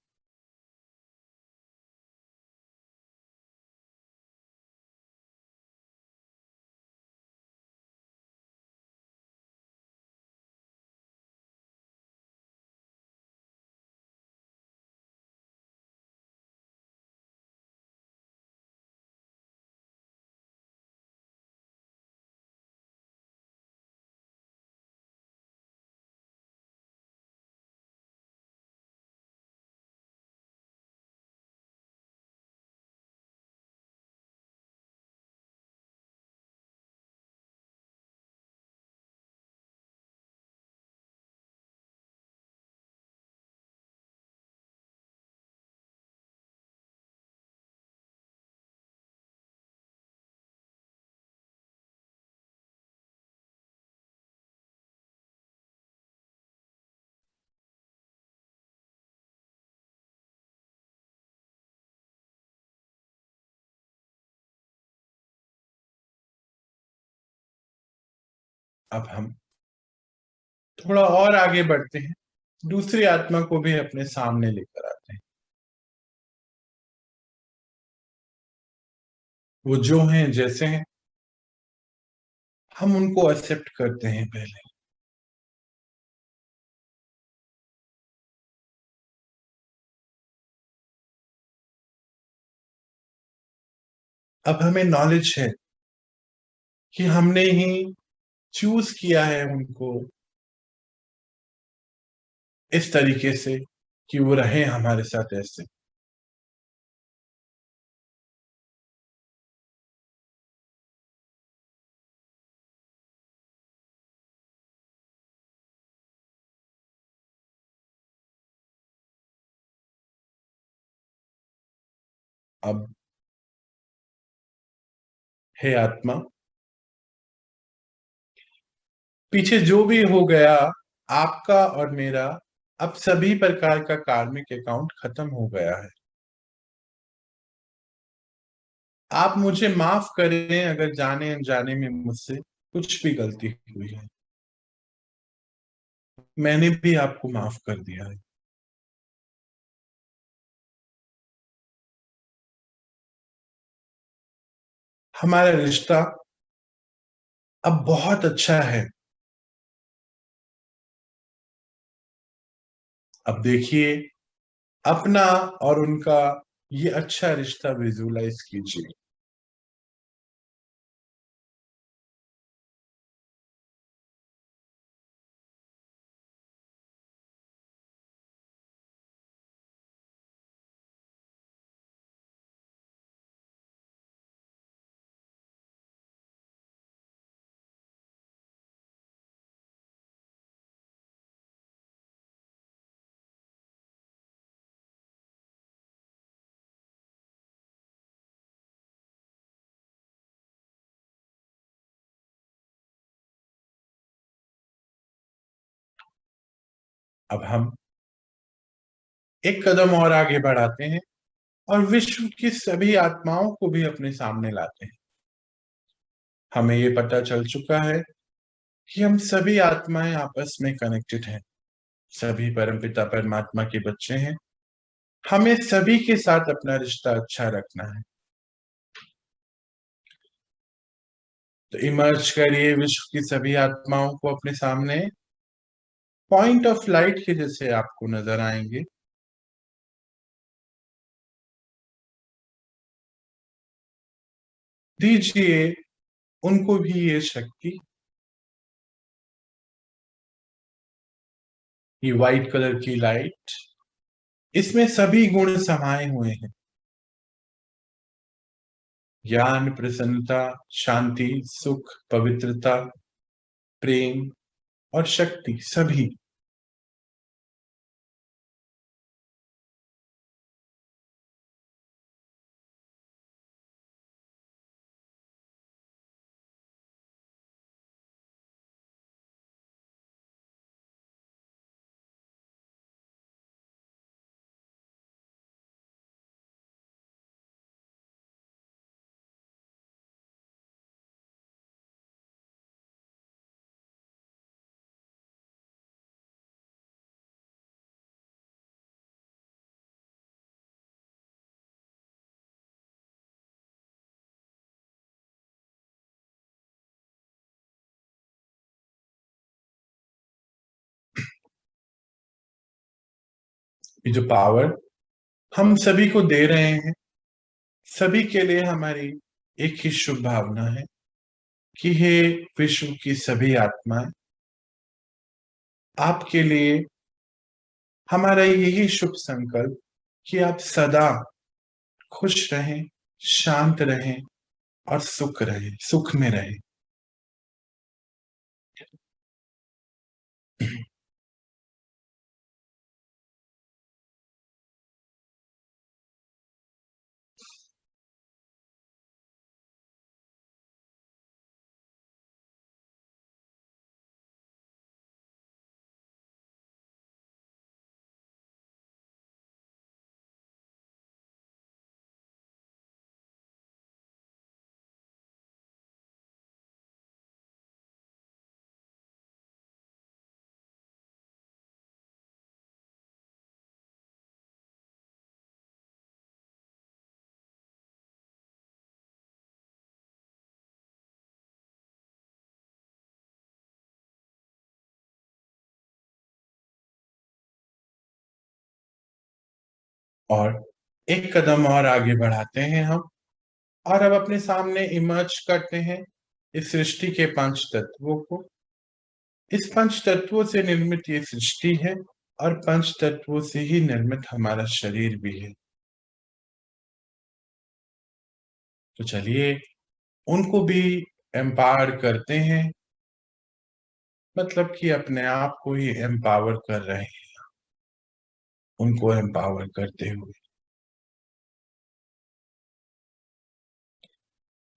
अब हम थोड़ा और आगे बढ़ते हैं, दूसरी आत्मा को भी अपने सामने लेकर आते हैं। वो जो हैं, जैसे हैं, हम उनको एक्सेप्ट करते हैं पहले। अब हमें नॉलेज है कि हमने ही चूज किया है उनको इस तरीके से कि वो रहे हमारे साथ ऐसे। अब हे आत्मा, पीछे जो भी हो गया, आपका और मेरा अब सभी प्रकार का कार्मिक अकाउंट खत्म हो गया है। आप मुझे माफ करें अगर जाने अनजाने में मुझसे कुछ भी गलती हुई है। मैंने भी आपको माफ कर दिया है। हमारा रिश्ता अब बहुत अच्छा है। अब देखिए, अपना और उनका ये अच्छा रिश्ता विजुलाइज कीजिए। अब हम एक कदम और आगे बढ़ाते हैं और विश्व की सभी आत्माओं को भी अपने सामने लाते हैं। हमें ये पता चल चुका है कि हम सभी आत्माएं आपस में कनेक्टेड हैं, सभी परमपिता परमात्मा के बच्चे हैं। हमें सभी के साथ अपना रिश्ता अच्छा रखना है। तो इमर्ज करिए विश्व की सभी आत्माओं को अपने सामने। पॉइंट ऑफ लाइट के जैसे आपको नजर आएंगे। दीजिए उनको भी ये शक्ति। ये व्हाइट कलर की लाइट, इसमें सभी गुण समाये हुए हैं। ज्ञान, प्रसन्नता, शांति, सुख, पवित्रता, प्रेम और शक्ति सभी। ये जो पावर हम सभी को दे रहे हैं, सभी के लिए हमारी एक ही शुभ भावना है कि हे विश्व की सभी आत्माएं, आपके लिए हमारा यही शुभ संकल्प कि आप सदा खुश रहें, शांत रहें और सुख में रहें। और एक कदम और आगे बढ़ाते हैं हम, और अब अपने सामने इमर्ज करते हैं इस सृष्टि के पंच तत्वों को। इस पंच तत्वों से निर्मित ये सृष्टि है और पंच तत्वों से ही निर्मित हमारा शरीर भी है। तो चलिए उनको भी एम्पावर करते हैं, मतलब कि अपने आप को ही एम्पावर कर रहे हैं, उनको एम्पावर करते हुए।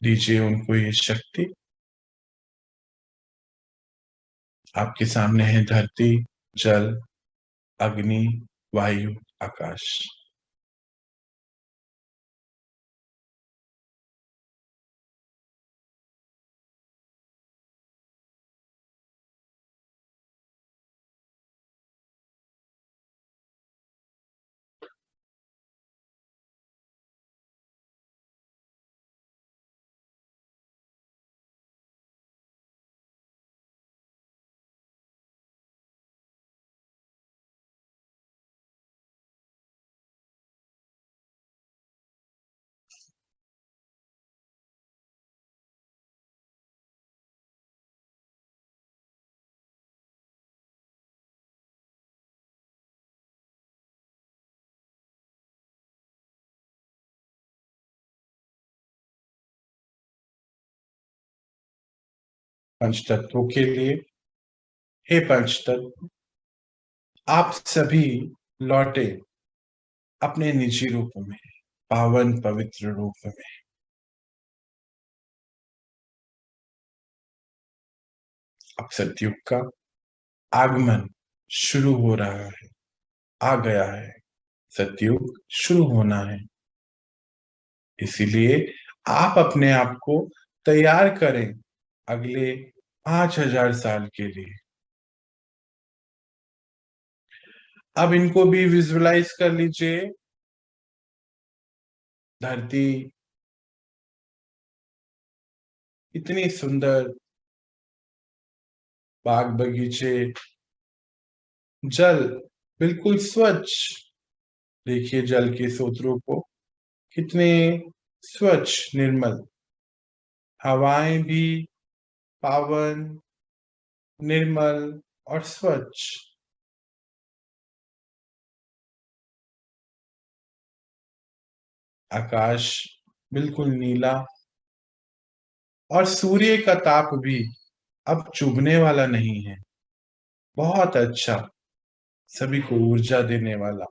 दीजिए उनको ये शक्ति। आपके सामने है धरती, जल, अग्नि, वायु, आकाश। पंच तत्वों के लिए, हे पंच तत्व, आप सभी लौटे अपने निजी रूप में, पावन पवित्र रूप में। अब सतयुग का आगमन शुरू हो रहा है, आ गया है। सतयुग शुरू होना है, इसीलिए आप अपने आप को तैयार करें अगले 5000 साल के लिए। अब इनको भी विजुअलाइज कर लीजिए। धरती इतनी सुंदर, बाग बगीचे, जल बिल्कुल स्वच्छ। देखिए जल के स्रोतों को, कितने स्वच्छ निर्मल। हवाएं भी पावन, निर्मल और स्वच्छ। आकाश बिल्कुल नीला, और सूर्य का ताप भी अब चुभने वाला नहीं है। बहुत अच्छा, सभी को ऊर्जा देने वाला।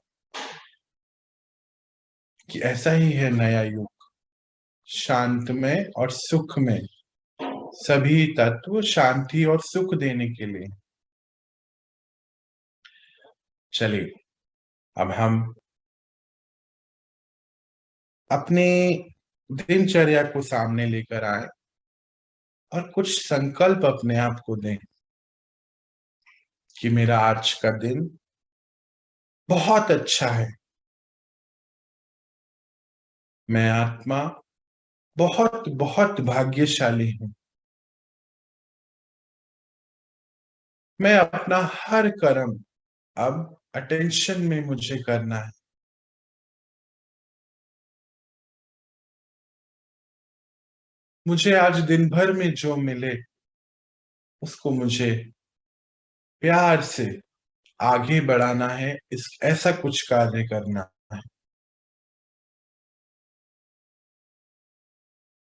कि ऐसा ही है नया युग, शांत में और सुख में। सभी तत्व शांति और सुख देने के लिए। चलिए अब हम अपने दिनचर्या को सामने लेकर आए और कुछ संकल्प अपने आप को दें कि मेरा आज का दिन बहुत अच्छा है। मैं आत्मा बहुत बहुत भाग्यशाली हूं। मैं अपना हर कर्म अब अटेंशन में मुझे करना है। मुझे आज दिन भर में जो मिले उसको मुझे प्यार से आगे बढ़ाना है। इस ऐसा कुछ कार्य करना है।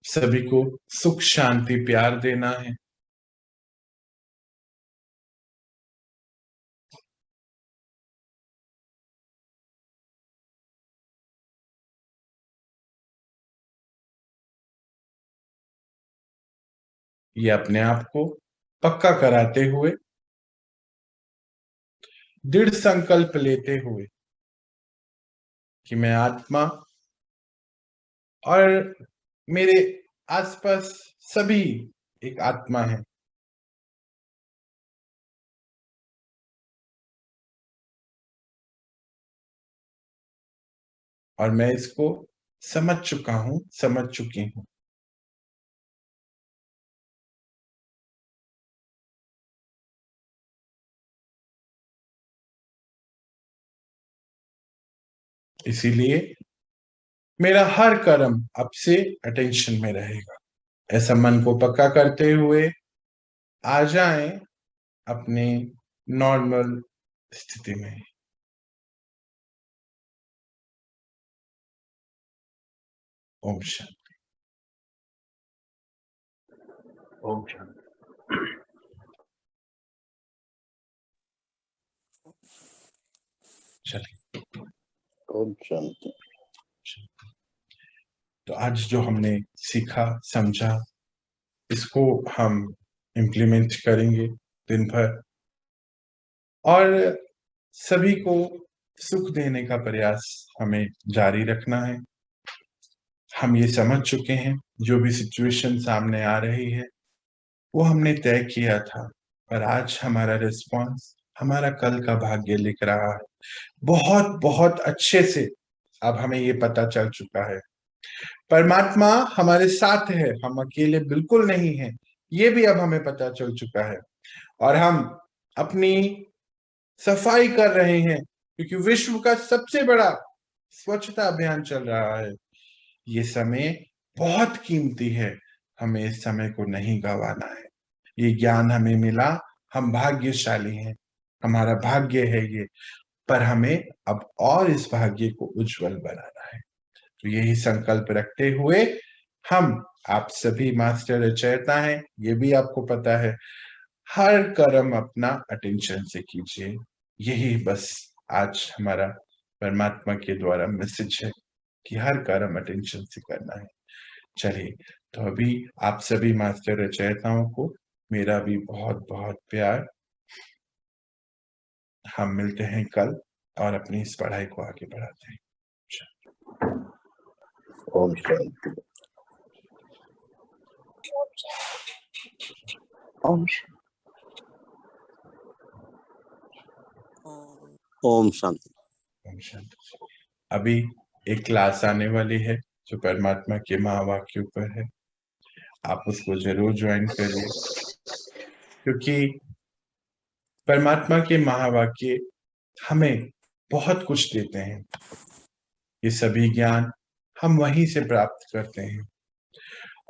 सभी को सुख शांति प्यार देना है। ये अपने आप को पक्का कराते हुए, दृढ़ संकल्प लेते हुए कि मैं आत्मा और मेरे आसपास सभी एक आत्मा है। और मैं इसको समझ चुका हूं, समझ चुकी हूं। इसीलिए मेरा हर कर्म अब से अटेंशन में रहेगा। ऐसा मन को पक्का करते हुए आ जाएं अपने नॉर्मल स्थिति में। ओम शांति। ओम शांति। चलिए ओम शांति। तो आज जो हमने सीखा समझा, इसको हम इम्प्लीमेंट करेंगे। दिन भर, और सभी को सुख देने का प्रयास हमें जारी रखना है। हम ये समझ चुके हैं जो भी सिचुएशन सामने आ रही है वो हमने तय किया था, पर आज हमारा रिस्पॉन्स हमारा कल का भाग्य लिख रहा है बहुत बहुत अच्छे से। अब हमें ये पता चल चुका है परमात्मा हमारे साथ है, हम अकेले बिल्कुल नहीं हैं, ये भी अब हमें पता चल चुका है। और हम अपनी सफाई कर रहे हैं क्योंकि विश्व का सबसे बड़ा स्वच्छता अभियान चल रहा है। ये समय बहुत कीमती है, हमें इस समय को नहीं गंवाना है। ये ज्ञान हमें मिला, हम भाग्यशाली हैं, हमारा भाग्य है ये, पर हमें अब और इस भाग्य को उज्जवल बनाना है। तो यही संकल्प रखते हुए हम, आप सभी मास्टर रचयिता हैं, ये भी आपको पता है, हर कर्म अपना अटेंशन से कीजिए। यही बस आज हमारा परमात्मा के द्वारा मैसेज है कि हर कर्म अटेंशन से करना है। चलिए, तो अभी आप सभी मास्टर रचयिताओं को मेरा भी बहुत बहुत प्यार। हम मिलते हैं कल और अपनी इस पढ़ाई को आगे बढ़ाते हैं। ओम शांति। ओम शांति। ओम शांति। ओम शांति। अभी एक क्लास आने वाली है जो परमात्मा के महावाक्यों पर है, आप उसको जरूर ज्वाइन करिए क्योंकि परमात्मा के महावाक्य हमें बहुत कुछ देते हैं। ये सभी ज्ञान हम वहीं से प्राप्त करते हैं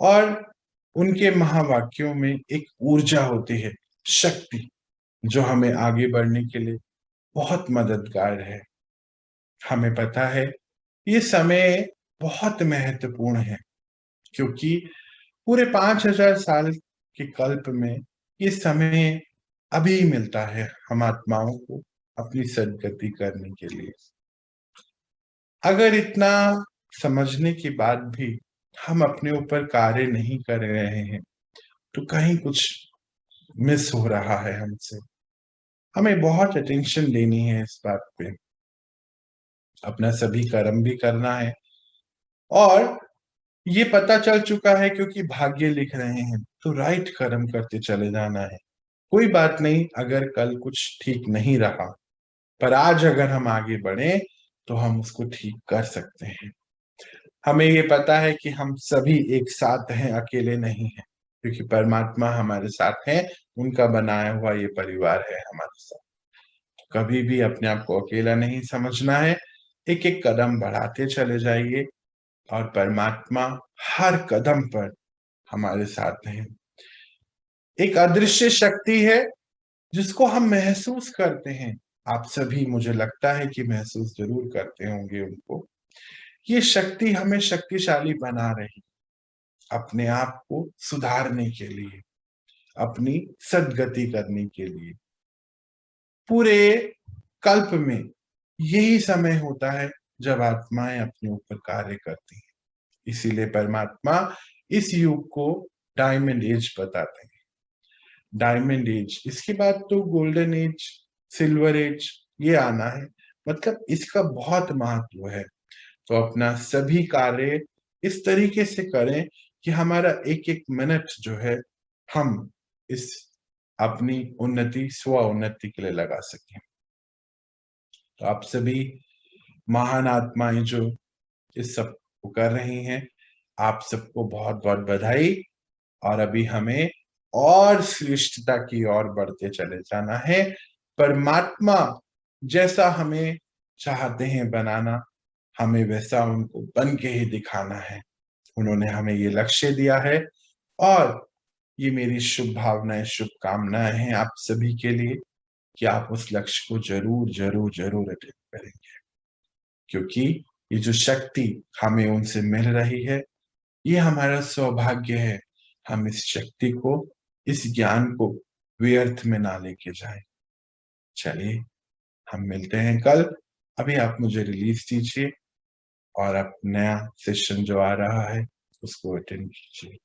और उनके महावाक्यों में एक ऊर्जा होती है, शक्ति, जो हमें आगे बढ़ने के लिए बहुत मददगार है। हमें पता है ये समय बहुत महत्वपूर्ण है क्योंकि पूरे 5000 साल के कल्प में ये समय अभी मिलता है हम आत्माओं को अपनी सद्गति करने के लिए। अगर इतना समझने के बाद भी हम अपने ऊपर कार्य नहीं कर रहे हैं तो कहीं कुछ मिस हो रहा है हमसे। हमें बहुत अटेंशन देनी है इस बात पे, अपना सभी कर्म भी करना है। और ये पता चल चुका है क्योंकि भाग्य लिख रहे हैं तो राइट कर्म करते चले जाना है। कोई बात नहीं अगर कल कुछ ठीक नहीं रहा, पर आज अगर हम आगे बढ़े तो हम उसको ठीक कर सकते हैं। हमें ये पता है कि हम सभी एक साथ हैं, अकेले नहीं हैं, क्योंकि परमात्मा हमारे साथ है, उनका बनाया हुआ ये परिवार है हमारे साथ। कभी भी अपने आप को अकेला नहीं समझना है, एक एक कदम बढ़ाते चले जाइए और परमात्मा हर कदम पर हमारे साथ है। एक अदृश्य शक्ति है जिसको हम महसूस करते हैं, आप सभी मुझे लगता है कि महसूस जरूर करते होंगे उनको। ये शक्ति हमें शक्तिशाली बना रही, अपने आप को सुधारने के लिए, अपनी सद्गति करने के लिए। पूरे कल्प में यही समय होता है जब आत्माएं अपने ऊपर कार्य करती हैं। इसीलिए परमात्मा इस युग को डायमंड एज बताते हैं। डायमंड एज, इसके बाद तो गोल्डन एज, सिल्वर एज ये आना है, मतलब इसका बहुत महत्व है। तो अपना सभी कार्य इस तरीके से करें कि हमारा एक एक मिनट जो है हम इस अपनी उन्नति, स्व उन्नति के लिए लगा सकें। तो आप सभी महान आत्माएं जो इस सब को कर रही हैं, आप सबको बहुत बहुत बधाई। और अभी हमें और श्रेष्ठता की ओर बढ़ते चले जाना है। परमात्मा जैसा हमें चाहते हैं बनाना, हमें वैसा उनको बन के ही दिखाना है। उन्होंने हमें ये लक्ष्य दिया है और ये मेरी शुभ भावनाएं, शुभकामनाएं हैं आप सभी के लिए कि आप उस लक्ष्य को जरूर जरूर जरूर अटेन करेंगे, क्योंकि ये जो शक्ति हमें उनसे मिल रही है ये हमारा सौभाग्य है। हम इस शक्ति को, इस ज्ञान को व्यर्थ में ना लेके जाएं। चलिए, हम मिलते हैं कल। अभी आप मुझे रिलीज दीजिए और आप नया सेशन जो आ रहा है उसको अटेंड कीजिए।